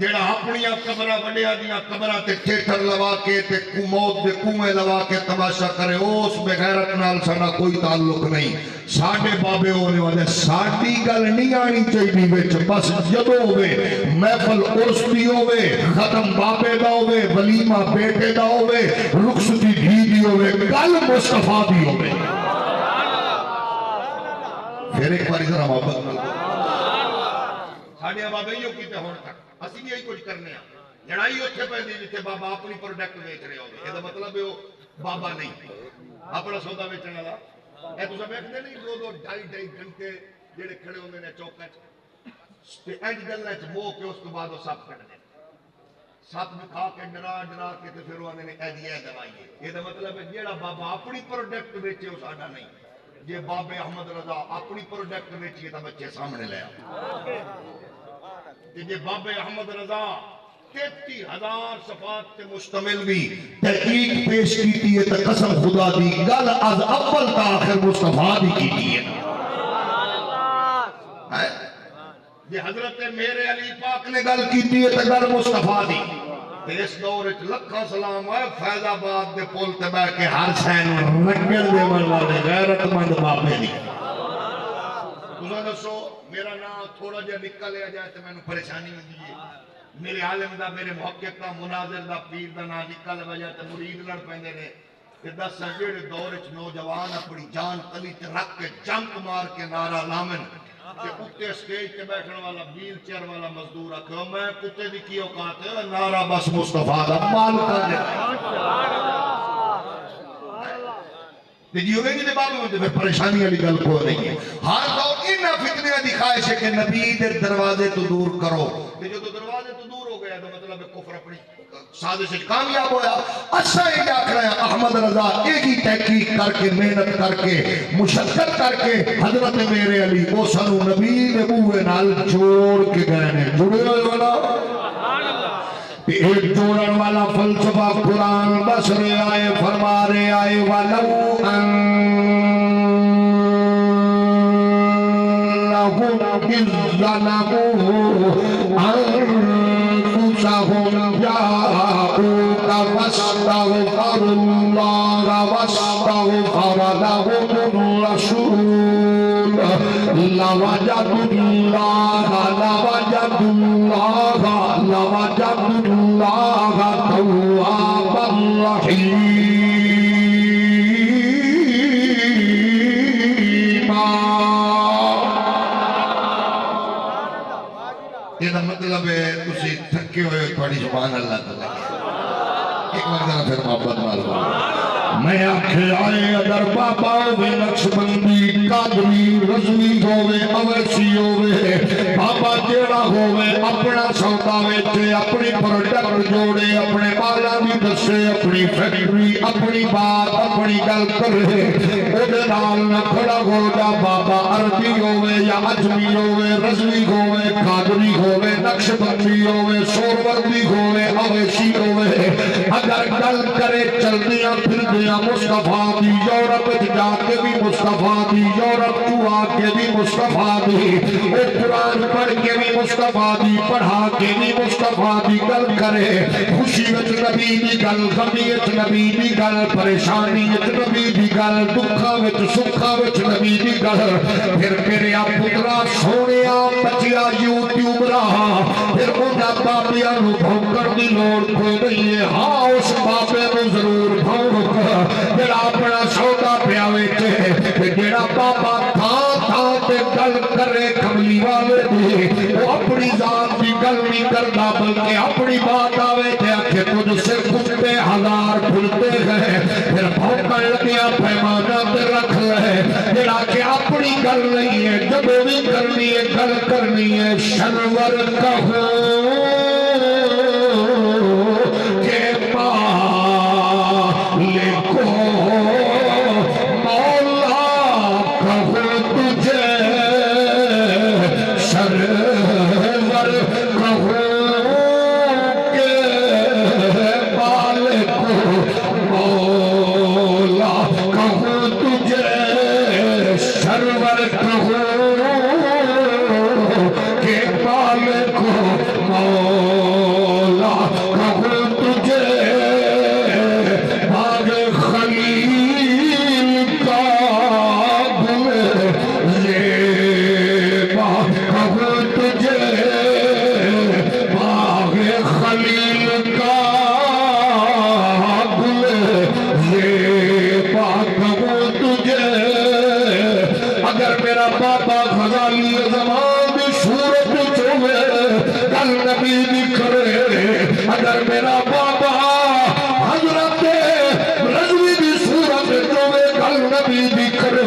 جیڑا اپنی قبرہ بڑیا دیا قبرہ تے تھیٹر لوا کے تے موت دے کنویں لوا کے تماشا کرے اس بغیرت نال سنا کوئی تعلق نہیں ساڑھے بابے ہونے والے ساڑھی گل نہیں آنی چاہیے ویچ بس جدو ہوئے محفل عرص دی ہوئے ختم بابے دا ہوئے ولیمہ بیٹے دا ہوئے رخصتی دھی دی ہوئے گل مصطفیٰ دی ہوئے پھر ایک باری ذرا محبت مل ساڑھے بابے یوں کیتے ہونے تک اسی بھی یہی کچھ کرنے ہیں لڑائی اتھے پہ دی جتے بابا اپنی پروڈکٹ بیچ رہے ہوگے یہ مطلب ہے وہ بابا نہیں اپنا سودا بیچنے والا اے تو سب ایکھتے نہیں دو ڈھائی گھنٹے جڑے کھڑے ہوندے نے چوکا تے اینج گلنا وچ مو کے اس کے بعد وہ سب کڈنے سب کھا کے ڈرا کے تے پھر وہ نے اے دی دوائی یہ مطلب ہے جیڑا بابا اپنی پروڈکٹ بیچے وہ ساڈا نہیں جے بابے احمد رضا اپنی پروڈکٹ بیچے تے بچے سامنے لے آؤ جے بابے احمد رضا 33,000 صفات تے مشتمل بھی تحقیق پیش کیتی ہے تے قسم خدا دی گل از اول تا آخر مصطفیٰ دی کیتی ہے جے حضرت میرے علی پاک نے گل کیتی ہے تے گل مصطفیٰ دی تے اس دور وچ لکھاں سلام ہے فیض آباد دے پل تے بیٹھ کے ہر شے نوں رگڑ دے والے غیرت مند بابے دی تساں دسو میرا نام تھوڑا جا نکل لیا جائے تو میں نے پریشانی میں دیئے میرے عالم دا میرے محقق دا مناظر دا پیر دا نام نکل لیا جائے تو مرید لڑ پہنے نے کہ 10 سجڑ دور اچھ نوجوان اپنی جان قلی تے رکھ کے جنک مار کے نعرہ لامن کہ کتے سٹیج تے بیٹھنے والا بیل چیر والا مزدور رکھو میں کتے دی کیوں کہتے ہیں نعرہ بس مصطفیٰ دا مال کر جائے جی ہوئے جی بابے ہوتے پھر پریشانی علی گل کو نہیں ہے ہر دور انہا فتنے دی خواہش ہے کہ نبی در دروازے تو دور کرو جو تو دروازے تو دور ہو گیا تو مطلب کفر اپنی سازش کامیاب ہویا اچھا یہ کیا کر رہے ہیں احمد رضا ایک ہی تحقیق کر کے محنت کر کے مشقت کر کے حضرت میرے علی وہ سنو نبی نبوے نال جوڑ کے گئے ہیں جڑے ہوئے والا ایک جوڑن والا فلسفہ قرآن بس رہے آئے فرما رہے آئے وَلَوْ أَنَّهُمْ إِذْ ظَلَمُوا أَنفُسَهُمْ جَاءُوكَ فَاسْتَغْفَرُوا اللَّهَ وَاسْتَغْفَرَ لَهُمُ الرَّسُولُ لَوَجَدُوا اللَّهَ تَوَّابًا رَحِيمًا یہ مطلب ہے تسی تھکے ہوئے تھوڑی سبحان اللہ تعالیٰ ایک وقت پھر محبت مارو میں آنکھیں آئے اگر بابا ہوئے نقش بندی قادری رضوی ہوئے اویسی ہوئے بابا جیڑا ہوے اپنا سودا ویچے اپنی پروڈکٹ جوڑے اپنے مالا بھی دسے اپنی فیکٹری اپنی بات اپنی گل کرے اودے نال نہ کھڑا ہو جا بابا عربی ہوے یا اجمی ہوے رضوی ہوے قادری ہوے نقشبندی ہوے سوروردی ہوے اویسی ہوے اگر گل کرے چلدیاں پھردیاں مصطفیٰ دی یورپ جا کے بھی مصطفیٰ دی یورپ تو آ کے بھی مصطفیٰ دی او قرآن پڑھ کے بھی مصطفیٰ دی پڑھا کے بھی مصطفیٰ دی گل کرے خوشی وچ نبی دی گل غمی وچ نبی دی گل پریشانی وچ نبی دی گل دکھاں وچ سکھاں وچ نبی دی گل پھر میرے پترا سونیا بچیا یوٹیوب رہا پھر انہاں بابیاں نو بھونکن دی لوڑ کوئی نہیں ہے ہاں اس بابے نو ضرور بھونک جڑا اپنا سودا پیا ویچے جڑا بابا تھان تے گل کرے کملی والے دی وہ اپنی ذات دی گل نہیں کردا بلکہ اپنی بات آوے تے آکھے تجھ سے کتے ہزار پھلتے ہیں پھر بھونکن لگیا پیمانہ تے رکھ لے جڑا کہ اپنی گل نہیں ہے جب بھی کرنی ہے گل کرنی ہے شنور کہو کہ مالکو مولا کہو تجھے شنور کہو کہ مالکو مولا کہو تجھے شنور کہو کہ مالکو مولا کہو تجھے باغ خلیل کا گل زیبا کہو تجھے باغ خلیل کا گل زیبا کہو تجھے اگر میرا بابا غزالی زمان دی صورت چوے گل نبی دی کرے اگر میرا بابا حضرت رضوی دی صورت چوے گل نبی دی کرے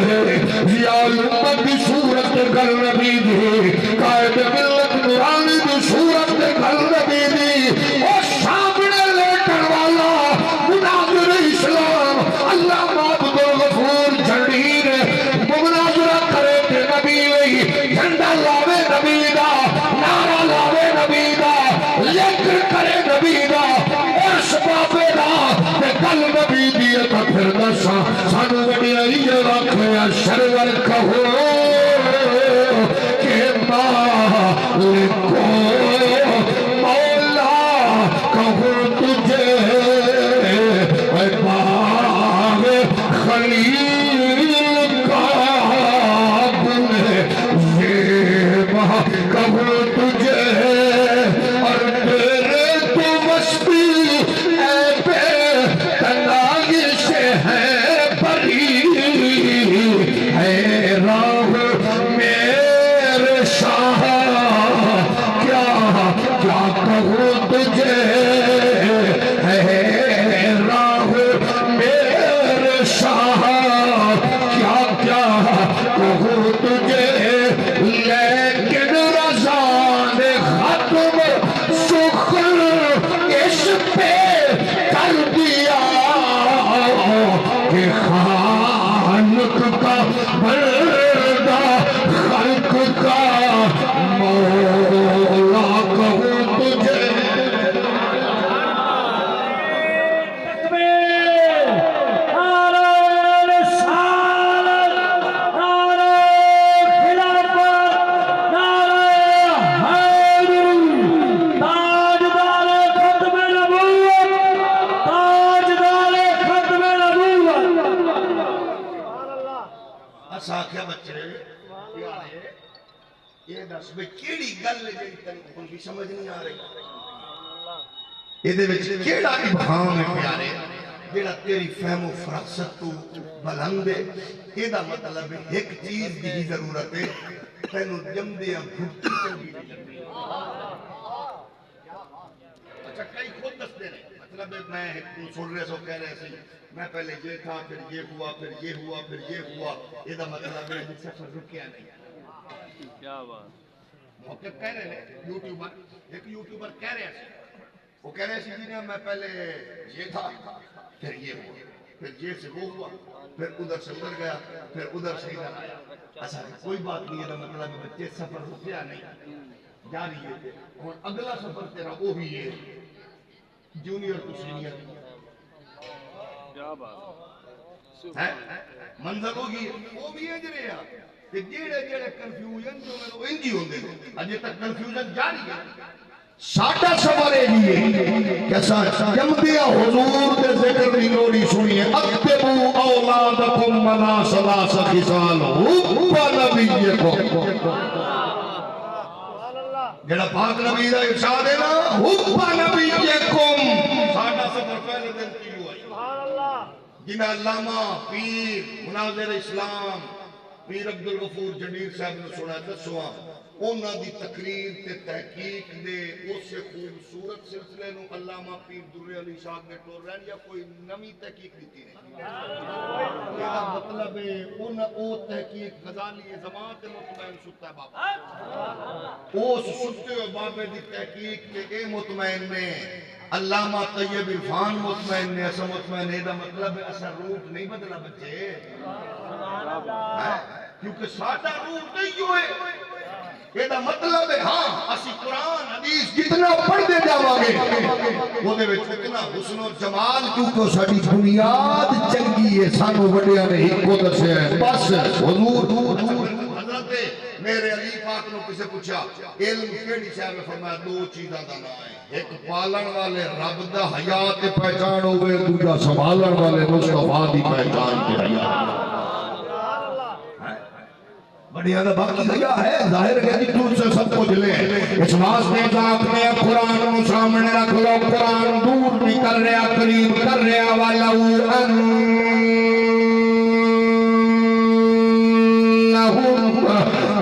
ضیاء الامت دی صورت گل نبی دی قائد ملت نورانی دی صورت گل نبی دی او سامنے لیٹن والا مناظر اسلام اللہ معبد الغفور جھنڈیر مناظرہ کرے تے نبی لئی جھنڈا لاوے نبی دا نعرہ لاوے نبی دا ذکر کرے نبی دا عرش بابے دا تے گل نبی دی تا پھر دسا سانو وڈیا یہ رکھیا شرور کہو کہ مالکو مولا کہو تجھے اے باغ خلیل کا گل زیبا کہو تجھے اور تیرے تو مستی اے بے تناگش ہے بری ہے راہ میرے شاہ کیا کیا کہو تجھے ہے راہ میرے شاہ کیا کیا کہو تجھے لیکن رضا نے ختم سخن اس پہ کر دیا کہ خالق کا بندہ خلق کا مولا کہو تجھے آکھیا بچے یہ دس بھئی کیڑی گل ہے تینوں بھی سمجھ نہیں آ رہی یہ دے وچ کیڑا ابہام ہے پیارے جڑا تیری فہم و فراست تو بلند ہے یہ دا مطلب ہے ایک چیز دی ضرورت ہے تینوں جمدے بھٹی چنگی نہیں لگتی اچھا کئی خود دستے رہے مطلب میں سن رہے سو کہہ رہے سی میں پہلے یہ تھا پھر یہ ہوا پھر یہ ہوا پھر یہ ہوا یہ دا مطلب ہے سفر رکیا نہیں کیا بات محقق کہہ رہے ہیں یوٹیوبر، ایک یوٹیوبر کہہ رہے ہیں، وہ کہہ رہے ہیں جی میں پہلے یہ تھا پھر یہ ہوا، پھر یہ سے وہ ہوا، پھر ادھر سے ادھر گیا، پھر ادھر سے ادھر آیا۔ اچھا کوئی بات نہیں ہے، مطلب بچے سفر رکیا نہیں، جاری ہے، اور اگلا سفر تیرا وہ بھی ہے جونیئر ٹو سینئر، منزل ہوگی وہ بھی ہے جڑے آ تے جڑے جڑے کنفیوژن جو میں انجی ہوندے اجے تک کنفیوژن جاری ہے۔ ساڈا سفر ہے جی کیسا جمدیا حضور دے ذکر دی لوڑی سنیے، اتبو اولادکم منا ثلاث خصال حب نبیکم، جڑا پاک نبی دا ارشاد ہے نا حب نبیکم، ساڈا سفر پہلے دن کی ہوا ہے جنہاں علامہ پیر مناظر اسلام پیر عبدالغفور جنیر صاحب نے سنا دسواں اونا دی تقریر تے تحقیق دے اس سے خوبصورت سلسلے نو علامہ پیر در علی صاحب نے ٹور رہن یا کوئی نمی تحقیق دیتی نہیں، یہ مطلب ہے اونا او تحقیق غزالی زمان تے مطمئن ستا ہے بابا، اس ستے ہوئے بابے دی تحقیق تے اے مطمئن نے، علامہ طیب عرفان مطمئن نے، اسا مطمئن ہے، دا مطلب ہے اسا روٹ نہیں بدلا بچے، کیونکہ ساڈا روٹ نہیں ہوئے، یہ دا مطلب ہے ہاں اسی قرآن حدیث جتنا پڑھتے جاواں گے وہ دے وچ اتنا حسن و جمال، کیونکہ ساڈی بنیاد چنگی ہے، سانو وڈیاں نے ایک کو دسیا ہے بس حضور۔ حضرت میرے علی پاک نو کسے پوچھا علم کیڑی شے میں فرمایا دو چیزاں دا نام ہے، ایک پالن والے رب دا حیات تے پہچان ہوئے، دوجا سنبھالن والے مصطفیٰ دی پہچان تے حیات۔ بڑی آدھا باقی دیا ہے ظاہر ہے کہ تُجھ سے سب کچھ لے، اس واسطے ذات میں قرآن کو سامنے رکھ لو، قرآن دور بھی کر رہا قریب کر رہا، وَلَوْ أَنَّهُمْ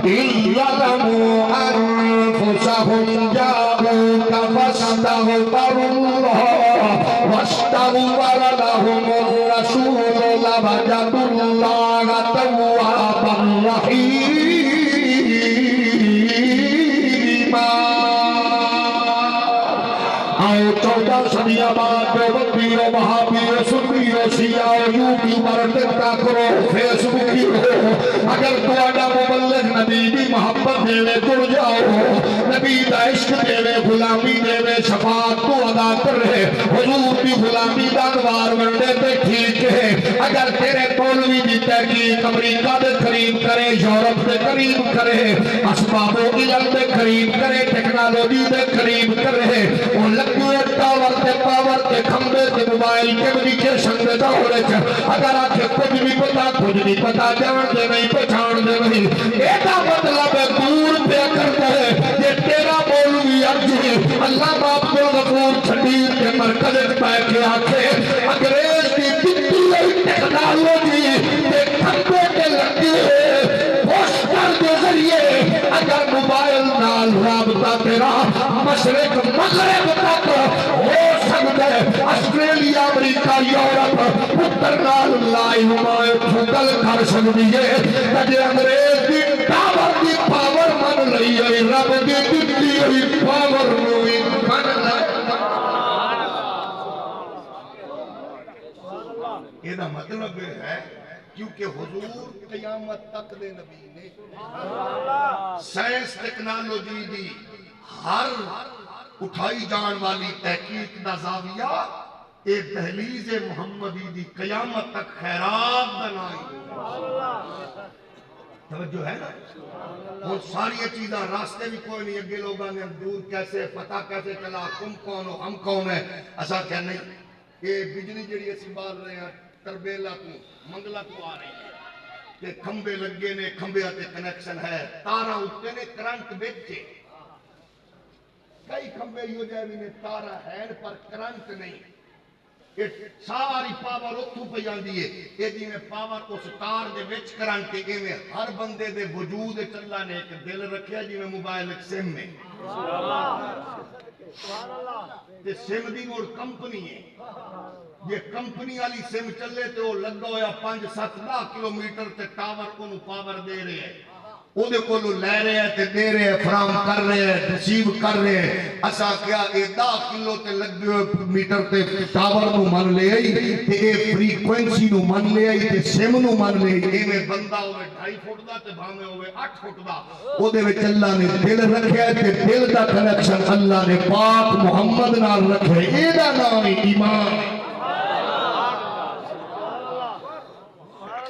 إِذْ ظَلَمُوا أَنفُسَهُمْ جَاءُوكَ فَاسْتَغْفَرُوا اللَّهَ وَاسْتَغْفَرَ لَهُمُ الرَّسُولُ لَوَجَدُوا اللَّهَ تَوَّابًا رَحِيمًا۔ آؤ 14 صدیاں بعد دیوبندی و وہابی و سنی و شیعہ و یوٹیوبر ٹک ٹاک کرو فیس بکی ہو، اگر تواڈا مبلغ نبی دی محبت دیوے جڑ جاؤ، نبی دا عشق دیوے غلامی دیوے شفاعت تو ادا کر رہے، حضور دی غلامی دا انوار ونڈے تے ٹھیک ہے، اگر تیرے مولوی دی تحقیق امریکہ دے قریب کرے، یورپ دے قریب کرے، اسباب و علم دے قریب کرے، ٹیکنالوجی دے قریب کرے، وہ لگوے ٹاور تے پاور تے کھمبے تے موبائل کمیونیکیشن دے دورے چ اگر آکھے کچھ نہیں پتا جان دے نہیں پہچان دے نہیں، ایڈا مطلب ہے دور پہ کرتا ہے یہ تیرا مولوی ارجی اللہ باپ کو غفور چھڑیر کے مرکز پہ کے آکھے انگریز کی کتنی ہوئی ٹیکنالوجی تے کھمبے تے لگی ہے، پوسٹر کے ذریعے اگر موبائل نال رابطہ تیرا مشرق مغرب تک ہو سکتا ہے، آسٹریلیا امریکہ یورپ پتر نال لائیو مائے پھوکل کر سکتی ہے، تجھے انگریز دی ٹاور دی پاور من لئی ہے، رب دی دتی ہوئی پاور نوی من لئی۔ یہ دا مطلب ہے کیونکہ حضور قیامت تک دے نبی نے سائنس ٹیکنالوجی دی ہر اٹھائی جان والی تحقیق دا زاویہ اے دہلیز محمدی دی قیامت تک خیرات بنائی، توجہ ہے نا، وہ ساری چیزاں راستے بھی کوئی نہیں، اگے لوگاں نے دور کیسے پتہ کیسے چلا تم کون ہو ہم کون ہے، ایسا کیا نہیں، یہ بجلی جڑی اسی بال رہے ہیں تربیلا کو منگلہ کو آ رہی ہے کہ کھمبے لگے نے، کھمبے آتے کنیکشن ہے، تارہ اٹھتے نے کرنٹ بیچے، کئی کھمبے ہو جائے بھی نے تارہ ہے پر کرنٹ نہیں، ساری پاور اتھو پہ جاندی ہے، یہ جی میں پاور اس تار دے وچ کرنٹ کے گئے میں ہر بندے دے وجود چلا نے ایک دل رکھیا جی میں موبائل ایک سم میں، تے سم دی موڑ کمپنی ہے، یہ کمپنی والی سم چلے تو لگا ہویا 5-7 کلومیٹر تے ٹاور کو پاور دے رہے ہیں، ਉਹਦੇ ਕੋਲੋਂ ਲੈ ਰਹੇ ਆ ਤੇ ਦੇ ਰਹੇ ਆ, ਫਰਾਮ ਕਰ ਰਹੇ ਆ, ਰਿਸੀਵ ਕਰ ਰਹੇ ਆ। ਅਸਾਂ ਕਿਹਾ ਇਹ 10 ਕਿਲੋ ਤੇ ਲੱਗੇ ਹੋਏ ਮੀਟਰ ਤੇ ਟਾਵਰ ਨੂੰ ਮੰਨ ਲਿਆ ਤੇ ਇਹ ਫ੍ਰੀਕੁਐਂਸੀ ਨੂੰ ਮੰਨ ਲਿਆ ਤੇ ਸਿਮ ਨੂੰ ਮੰਨ ਲਿਆ। ਐਵੇਂ ਬੰਦਾ ਹੋਵੇ 2.5 ਫੁੱਟ ਦਾ ਤੇ ਭਾਵੇਂ ਹੋਵੇ 8 ਫੁੱਟ ਦਾ, ਉਹਦੇ ਵਿੱਚ ਅੱਲਾ ਨੇ ਦਿਲ ਰੱਖਿਆ ਤੇ ਦਿਲ ਦਾ ਕਨੈਕਸ਼ਨ ਅੱਲਾ ਨੇ ਪਾਕ ਮੁਹੰਮਦ ਨਾਲ ਰੱਖਿਆ। ਇਹਦਾ ਨਾਮ ਹੈ ਈਮਾਨ।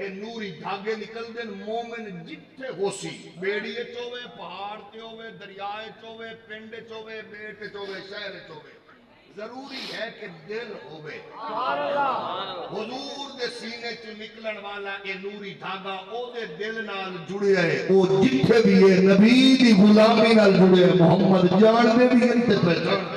ਇਹ ਨੂਰੀ ਧਾਗੇ ਨਿਕਲਦੇ ਨੇ। ਮੂਮਿਨ ਜਿੱਥੇ ਹੋਸੀ, ਬੇੜੀ ਚ ਹੋਵੇ, ਪਹਾੜ ਤੇ ਹੋਵੇ, ਦਰਿਆ ਚ ਹੋਵੇ, ਪਿੰਡ ਚ ਹੋਵੇ, ਬੇਟ ਚ ਹੋਵੇ, ਸ਼ਹਿਰ ਚ ਹੋਵੇ, ਜ਼ਰੂਰੀ ਹੈ ਕਿ ਦਿਲ ਹੋਵੇ। ਹੁਜ਼ੂਰ ਦੇ ਸੀਨੇ ਚ ਨਿਕਲਣ ਵਾਲਾ ਇਹ ਨੂਰੀ ਧਾਗਾ ਉਹਦੇ ਦਿਲ ਨਾਲ ਜੁੜਿਆ ਹੈ। ਉਹ ਜਿੱਥੇ ਵੀ ਹੈ ਨਬੀ ਦੀ ਗੁਲਾਮੀ ਨਾਲ ਜੁੜਿਆ। ਮੁਹੰਮਦ ਜਾਣਦੇ ਵੀ ਹਨ ਤੇ ਪਹਿਚਾਨਦੇ।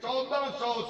1400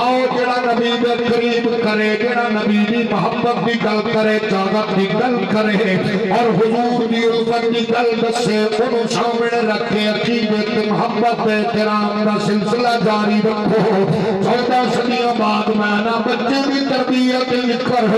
آؤ جڑا نبی دے قریب کرے جڑا نبی دی محبت دی گل کرے چاہت دی گل کرے اور حضور دی الفت دی گل دسے انہوں سامنے رکھے عقیدت محبت احترام دا سلسلہ جاری رکھو 14 صدیوں بعد میں نہ بچے کی تربیت لکھر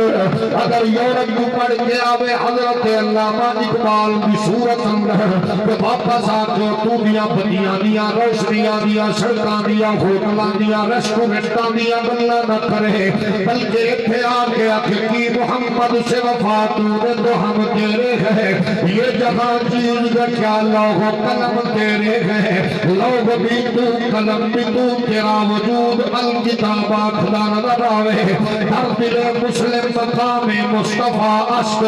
اگر یورپ کو پڑھ کے آوے حضرت علامہ اقبال کی صورت اندر کہ واپس آکے تو دیا بدیاں دیا روشنیاں دیا سڑکاں دیا ہوٹلاں دیا ریسٹورنٹاں دیا گلا نہ کرے بلکہ اتھے آکے کی محمد سے وفا تو تو ہم تیرے ہیں یہ جہاں چیز کا کیا لوگ قلم تیرے ہیں لوگ بھی تو قلم بھی تو تیرا وجود الکتاب آخلا نظر آوے در دل مسلم مقام مصطفیٰ است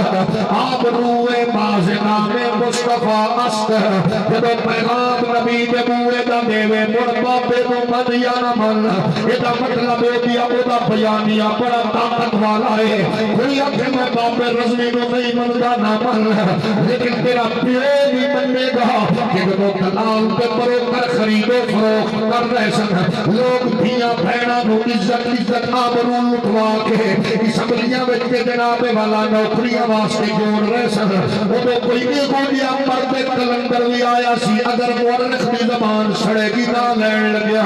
آب روئے باز نام مصطفیٰ است جب پیغام نبی دے موئے دا دیوے مڑ بابے نو من یا نہ من یہ دا مطلب دیا او دا بیانیہ بڑا طاقت والا ہے کوئی اکھے میں بابے رضوی نو نہیں مندہ نہ من لیکن تیرا پیرے بھی مننے گا کہ وہ کلام پہ پرو کر خرید و فروخت کر رہے سن لوگ دھیاں بھیڑا نو عزت آبرو لٹوا کے اسمبلیاں بچ کے جناب والا نوکریاں واسطے جوڑ رہے سن وہ تو کوئی بھی گوڑیا مرد کلندر بھی آیا سی اگر مورخ بھی زبان سڑے گی نہ لین لگیا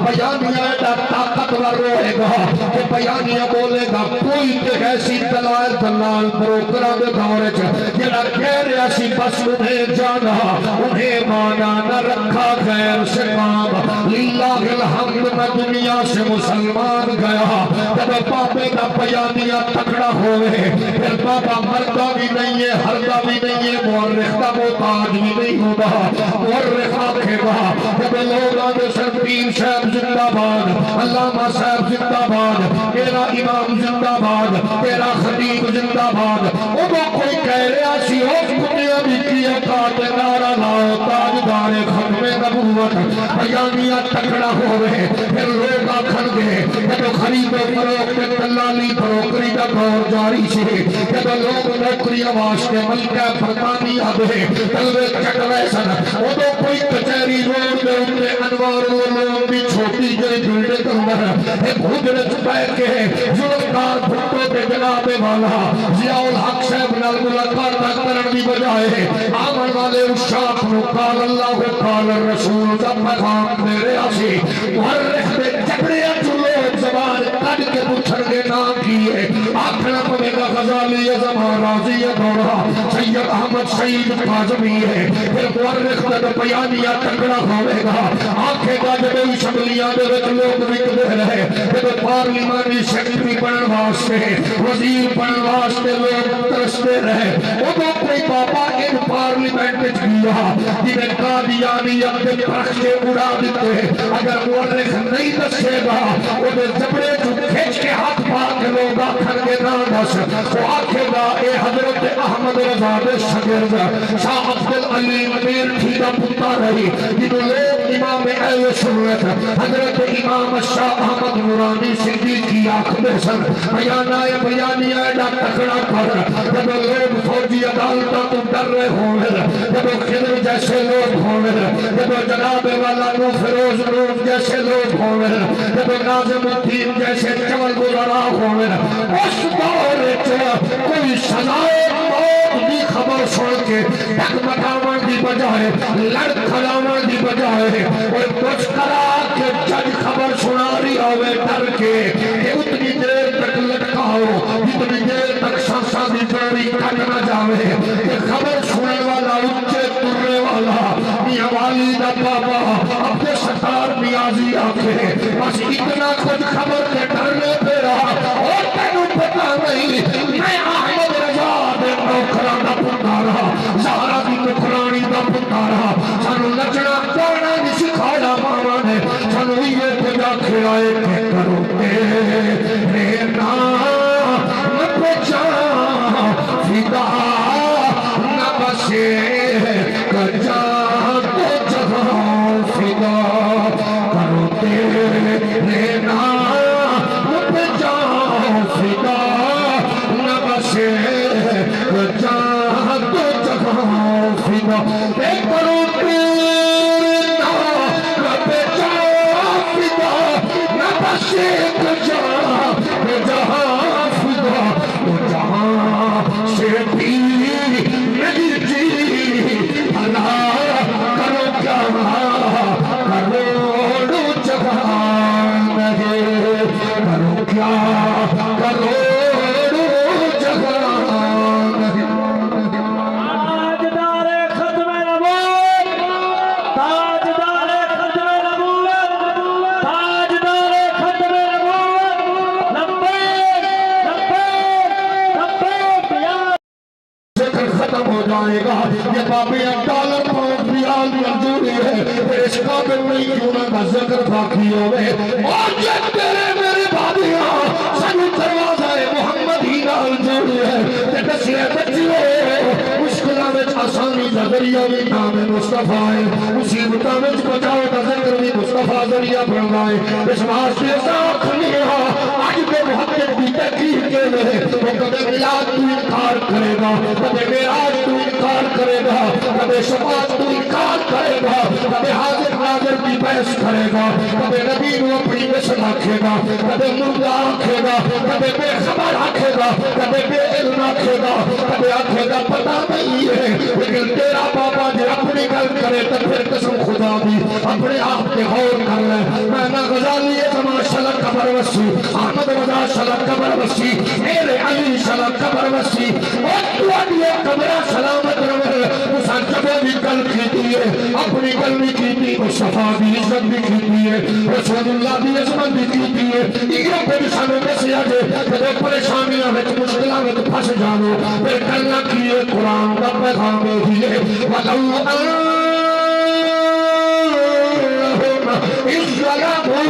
بیانیہ ایڈا طاقتور روئے گا کہ بیانیہ بولے گا کوئی تے ایسی دلائل دلال پروکرہ دے دورے جڑا کہہ رہا سی بس انہیں جانا انہیں مانا نہ رکھا غیر سے کام للہ الحمد میں دنیا سے مسلمان گیا جب پاپے کا بیانیہ تکڑا ہوئے پھر بابا مردہ بھی نہیں ہے ہردہ بھی نہیں ہے مورخ کا محتاج بھی نہیں ہوگا مورخ آکھے گا جب لوگ آگے سر پیر صاحب زندہ باد علامہ صاحب زندہ باد تیرا امام زندہ باد تیرا خطیب زندہ باد وہ کوئی کہہ رہا سی اس دنیا بھی کیا کاٹے نارا لاؤ تاجدار ختم نبوت بیانیہ تکڑا ہوئے پھر لوگ آکھن گے جب خرید و فروخت دلالی بروکری کا دور جاری سے جب لوگ نوکری واسطے ملکہ برطانیہ دے تلوے چٹ رہے سن وہ تو کوئی کچہری روڈ دے ان میں انوار لوگ بھی چھوٹی جڑی بلڈنگ اندر ایک حجرے چھپائے کے ظلمدار بھٹو کے جناب والا ضیاء الحق صاحب نال ملاقات کرن دی بجائے آمن والے اشاق نو قال اللہ و قال الرسول دا پیغام دے رہا سی مورخ دے جبڑے جو لوگ زبان کٹ کے پوچھن گے نام کیے آکھنا پڑے گا غزالی زمان راضی دورہ سید احمد سعید کاظمی ہے پھر مورخ دے بیانیہ تکڑا ہوئے گا آنکھے گا جب اسمبلیاں دے وچ لوگ وک دے رہے جب پارلیمانی سیکٹری بنن واسطے وزیر بنن واسطے لوگ ترستے رہے وہ تو کوئی بابا ان پارلیمنٹ گیا جنہیں قادیانیت کے پرخشے اڑا دیتے اگر مورخ نہیں دسے گا وہ دے جبڑے جو کھیچ کے ہاتھ پاک لوگ آکھن کے نہ دس وہ آکھے گا اے حضرت احمد رضا دے شگرد شاہ عبدالعلیم میر تھیدہ پتا رہی جنہوں لوگ امام اہل سنت حضرت امام شاہ احمد نورانی صدیقی آکھ دے سن بیانیہ ایڈا تکڑا کر جب لوگ فوجی عدالتہ تو ڈر رہے ہوئے جب خضر جیسے لوگ ہوئے جب جناب والا نو فیروز نور جیسے لوگ ہوئے جب ناظم الدین جیسے چول گزرا ہوئے اس دور کوئی سزائے موت دی خبر سن کے ڈگمگاون دی بجائے لڑ کھلاون دی بجائے اور کچھ کرا کے جج خبر سنا رہی ہوئے ڈر کے کہ اتنی دیر تک لٹکاؤ اتنی دیر تک سانسا دی جوڑی کٹ نہ جاوے کہ خبر سنے والا اچھے ترنے والا میاں والی دا بابا اپنے ستار نیازی آکھے بس اتنا خود خبر کے ڈرنے پہ رہا اور تینوں پتا نہیں میں احمد رضا دے نوکران دا پتارا زہرا دی نکرانی دا پتارا سانو نچنا گانا نہیں سکھایا ماما نے سانو یہ پجا کھلائے کہ کرو تیرے نام پچا فدا نہ بسے کجا تو جہاں فدا کرو تیرے نام پچا فدا نہ بسے کجا تو جہاں فدا اے کرو تیرے نام پچا فدا نہ بسے سے جہاں فدا وہ جہاں سے بھی نہیں جی بھلا کرو کیا کروڑوں جہاں نہیں کرو کیا کروڑوں جہاں نہیں تاجدار ختم نبوت تاجدار ختم نبوت تاجدار ختم نبوت لبیک لبیک لبیک یا ذکر ختم ہو جائے گا یہ بابی ڈالر پاؤنڈ ریال منظوری ہے پھر اس قابل نہیں کیوں نہ کا ذکر باقی ہوئے اور یہ تیرے میرے بابیاں سنو دروازہ محمد ہی نال جوڑی ہے تے دسیے بچیو مشکلہ میں آسانی دا ذریعہ بھی نام مصطفیٰ ہے مصیبتہ میں بچاؤ دا ذکر بھی مصطفیٰ ذریعہ بڑھائے اس واسطے ساکھ لیا آج بے محمد بھی تحقیق کے لئے وہ کبھی ملاد تو انکار کرے گا کبھی میراج تو انکار کرے گا کبھی شفاعت تو انکار کرے گا کبھی حاضر ناظر کی بحث کرے گا کبھی نبی کو اپنی مثل آکھے گا کبھی مردہ آکھے گا کبھی بے خبر آکھے گا کبھی بے علم آکھے گا کبھی آکھے گا پتہ نہیں ہے لیکن تیرا بابا جو اپنی گل کرے تو پھر قسم خدا بھی اپنے آپ کے غور کر لے میں نہ غزالی زمان شلق قبر وسی احمد رضا شلق قبر وسی میرے علی شلق قبر وسی اور تو اڈیے قبرہ سلامت رہے مسان جبے بھی گل کیتی ہے اپنی گل بھی کیتی مصطفیٰ بھی عزت بھی کیتی ہے رسول اللہ بھی عظمت بھی کیتی ہے ایگروں پہ بھی سانوں میں سے آجے کہ پریشانیاں میں مشکلہ میں پھنس جانو پھر کرنا کیے قرآن کا پیغام ہے وَلَوْ إِذْ ظَلَمُوا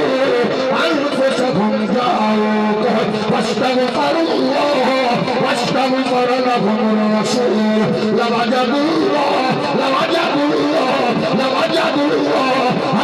أَنفُسَهُمْ جَاءُوكَ فَاسْتَغْفَرُوا اللَّهَ وَاسْتَغْفَرَ لَهُمُ الرَّسُولُ لَوَجَدُوا اللَّهَ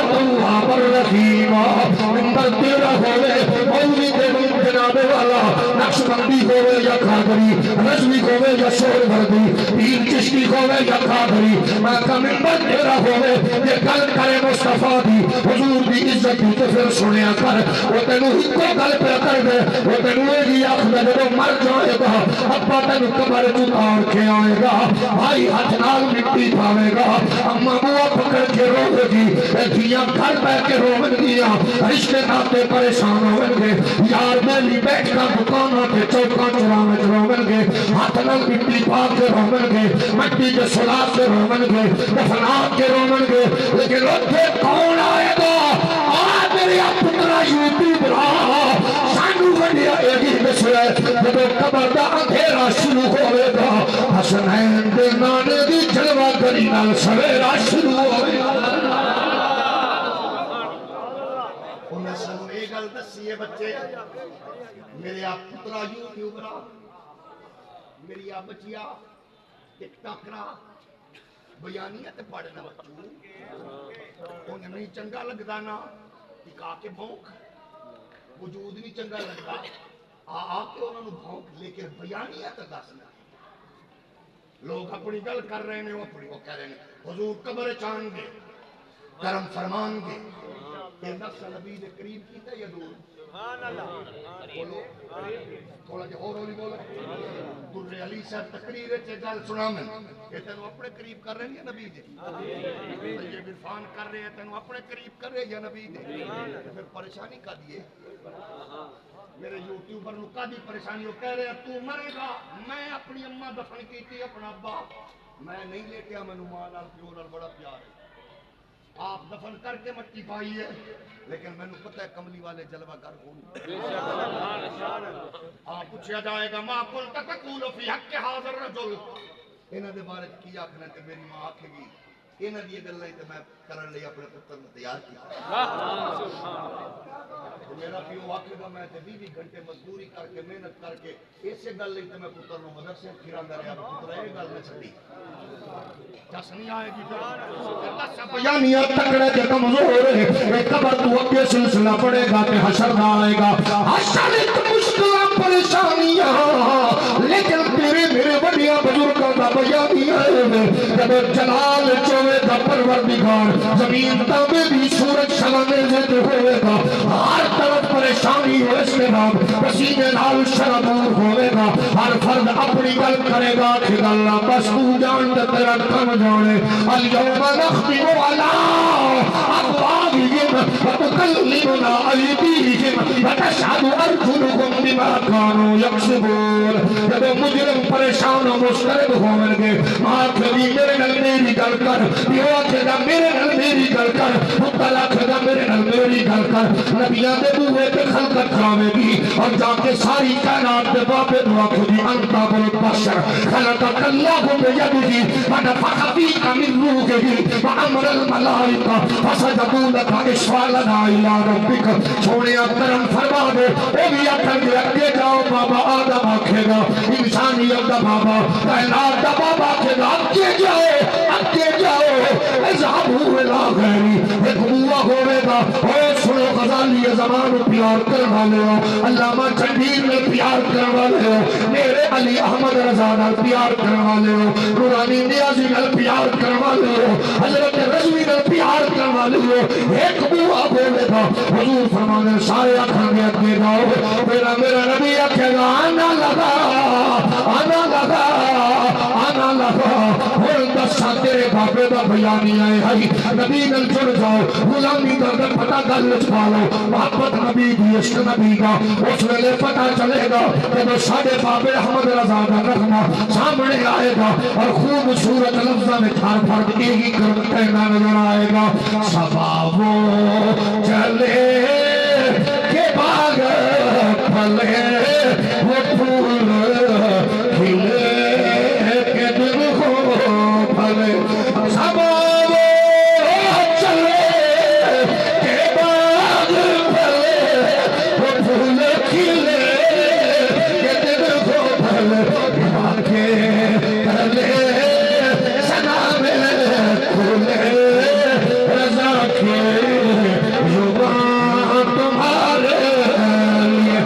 تَوَّابًا رَحِيمًا ممبر تیرا ہوئے مولد جناب والا نقشبندی ہوئے یا قادری رضوی ہوئے یا شہروردی پیر چشتی ہوئے یا قادری میں کا ممبر تیرا ہوئے یہ گل کرے مصطفیٰ دی حضور دی عزت دی تو پھر سنیا کر وہ تینوں ہی کو گل پہ کر دے وہ تینوں ایک آخ میں جب مر جائے گا ابا تینوں قبر چتار کے آئے گا بھائی ہاتھ نال مٹی پاوے گا اما بوا پکڑ کے روے گی دھیاں گھر بے کے رومن گیا رشتے ناتے پریشان ہوئن گے یار میلی بیٹھ کا دکانہ کے چوکا چرامت رومن گے ہاتھ نال مٹی پا کے رومن گے مٹی کے سلاب کے رومن گے دفنات کے رومن گے لیکن اتھے کون آئے گا آج میرے پترہ یوٹی برا سانو بڑھیا ایگی مشرے جب قبر دا اندھیرا شروع ہوئے گا حسنین دے نانے دی جلوہ گری نال سویرا شروع ہوئے گا انہیں سنو ایک گل دسیے بچے میرے آپ پترا یوٹیوبرا میری آپ بچیا ٹک ٹاکرا بیانیت پڑھنا بچوں انہیں نہیں چنگا لگدا نا ٹکا کے بھونک وجود نہیں چنگا لگدا آ کے انہوں نے بھونک لیکن بیانیت دسنا لوگ اپنی گل کر رہے ہیں وہ کہہ رہے ہیں حضور قبر چاند گے کرم فرمان گے کہ نفس نبی دے قریب کیتا یا دور بولو تھوڑا جا اور ہولی بولو در علی صاحب تقریر ہے گل سنا میں کہ تینوں اپنے قریب کر رہے ہیں یا نبی دے یہ عرفان کر رہے ہیں تینوں اپنے قریب کر رہے ہیں یا نبی دے پھر پریشانی کا دیئے میرے یوٹیوبر نو کا دی پریشانی ہو کہہ رہے ہیں تو مرے گا میں اپنی اماں دفن کی تھی اپنا ابا میں نہیں لیٹیا میں نمان اور پیور اور بڑا پیار ہے آپ دفن کر کے مٹی پائی ہے لیکن میں نے پتہ ہے کملی والے جلوہ گر ہوں آپ پوچھا جائے گا ماں قلت تقول فی حق حاضر رجل انہاں دے بارے کی آکھنا تے میری ماں آکھے گی انہاں دی گل نہیں تے میں کرن لئی اپنے پتر نوں تیار کیتا میرا پیو آکھے گا میں تے 20 گھنٹے مزدوری کر کے محنت کر کے ایسے گل نہیں تے میں پتر نوں مدرسے پھراندا رہیا پتر اے گل نہ چھڈی جس نہیں آئے گی بیانیاں تکڑے تے کمزور ہے قبر تو اگے سلسلہ پڑے گا تے حشر نہ آئے گا حشر ایک مشکلاں پریشانیاں لیکن تیرے میرے بڑیاں بزرگاں دا بیانیاں جب جلال چوے دا پروردگار زمین تابے بھی سورج شوانے زد ہوئے گا ہر طرف پریشانی ہو اس کے بعد پسینے نال شرمور ہوئے گا ہر فرد اپنی گل کرے گا کہ اللہ بس تو جان دے تیرا کم جانے اليوم نختم علی افواہہم وتکلمنا ایدیہم وتشہد ارجلہم بما کانوا یکسبون جب مجرم پریشان و مسترد ہوئے گے ماں کبھی میرے نل میری گل کر پیو کھدا میرے نل میری گل کر مطلع کھدا میرے نل میری گل کر نبیاں دے بوئے پہ خلقت کھاوے گی اور جا کے ساری کائنات دے باپے دعا کھدی انتا بالبشر خلقت اللہ بیدہی ونفخ فیک من روحہ وامر الملائکہ فسجدوا لک اشفعلنا الی ربک چھوڑیا کرم فرما دے او بھی اکھر دے اگے جاؤ بابا آدم آکھے گا انسانیت دا بابا کائنات دا بابا آکھے گا اگے جاؤ اذهبوا الى غیری ایک بوا ہوئے گا اور سنو غزالی زمان پیار کرنے والے ہو علامہ جنگیر میں پیار کرنے والے ہو میرے علی احمد رضا نال پیار کرنے والے ہو نورانی نیازی نال پیار کرنے والے ہو حضرت رضوی نال پیار کرنے والے ہو ایک بوا ہوئے گا حضور فرمانے سارے آکھاں گے اگے جاؤ میرا نبی آکھے گا آنا لگا اور دسا تیرے بابے دا بیانی آئے ہائی نبی نل جڑ جاؤ غلامی دا پتہ گل چھپا لو محبت نبی دی عشق نبی کا اس ویلے پتہ چلے گا کہ وہ ساڑھے بابے احمد رضا دا نغمہ سامنے آئے گا اور خوبصورت لفظہ میں ہر فرد ایہی کہنا نظر آئے گا سبابو چلے کے باغ پھلے وہ پھول کھلے کے دل کو پھلے سبابو چلے کے باغ پھلے وہ پھول کھلے کے دل کو پھلے ماں کے تلے سنا میں کھلے رضا کے زبان تمہارے لیے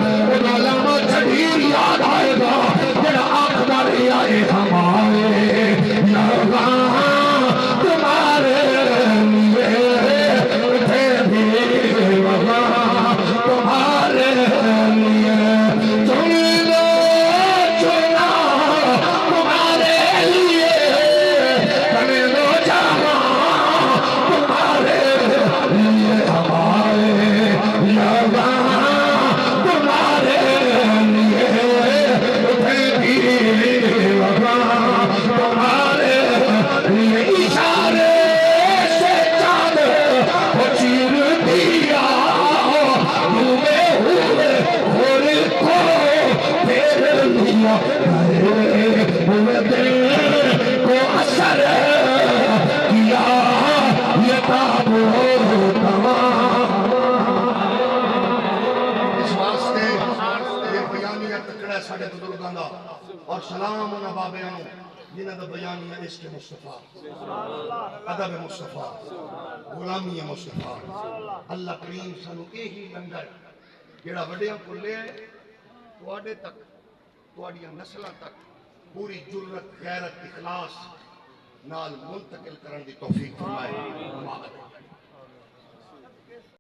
علامہ جھڑیر یاد آئے گا جڑا آخدار آئے ہمارے یہاں تمہارے لیے اٹھے بھی وہاں تمہارے لیے چنا تمہارے لیے بنے لو جہاں تمہارے لیے ہمارے یہاں تمہارے لیے اٹھے بھی وہاں تمہارے لیے اشارے سے چاند وہ چیر دیا ڈوبے ہوئے اور کو پھیر لیا ہوئے دل کو اثر کیا یہ تاب و تمام اس واسطے یہ بیانیہ تکڑا ساڑھے بزرگاں دا اور سلام انہاں بابیاں جنہاں دا بیانیہ عشق مصطفیٰ ادب مصطفیٰ غلامی مصطفیٰ اللہ کریم سانو یہی لنگر جڑا وڈیاں کو لے تواڈے تک تواڈیاں نسلاں تک پوری جرت غیرت اخلاص نال منتقل کرن دی توفیق فرمائے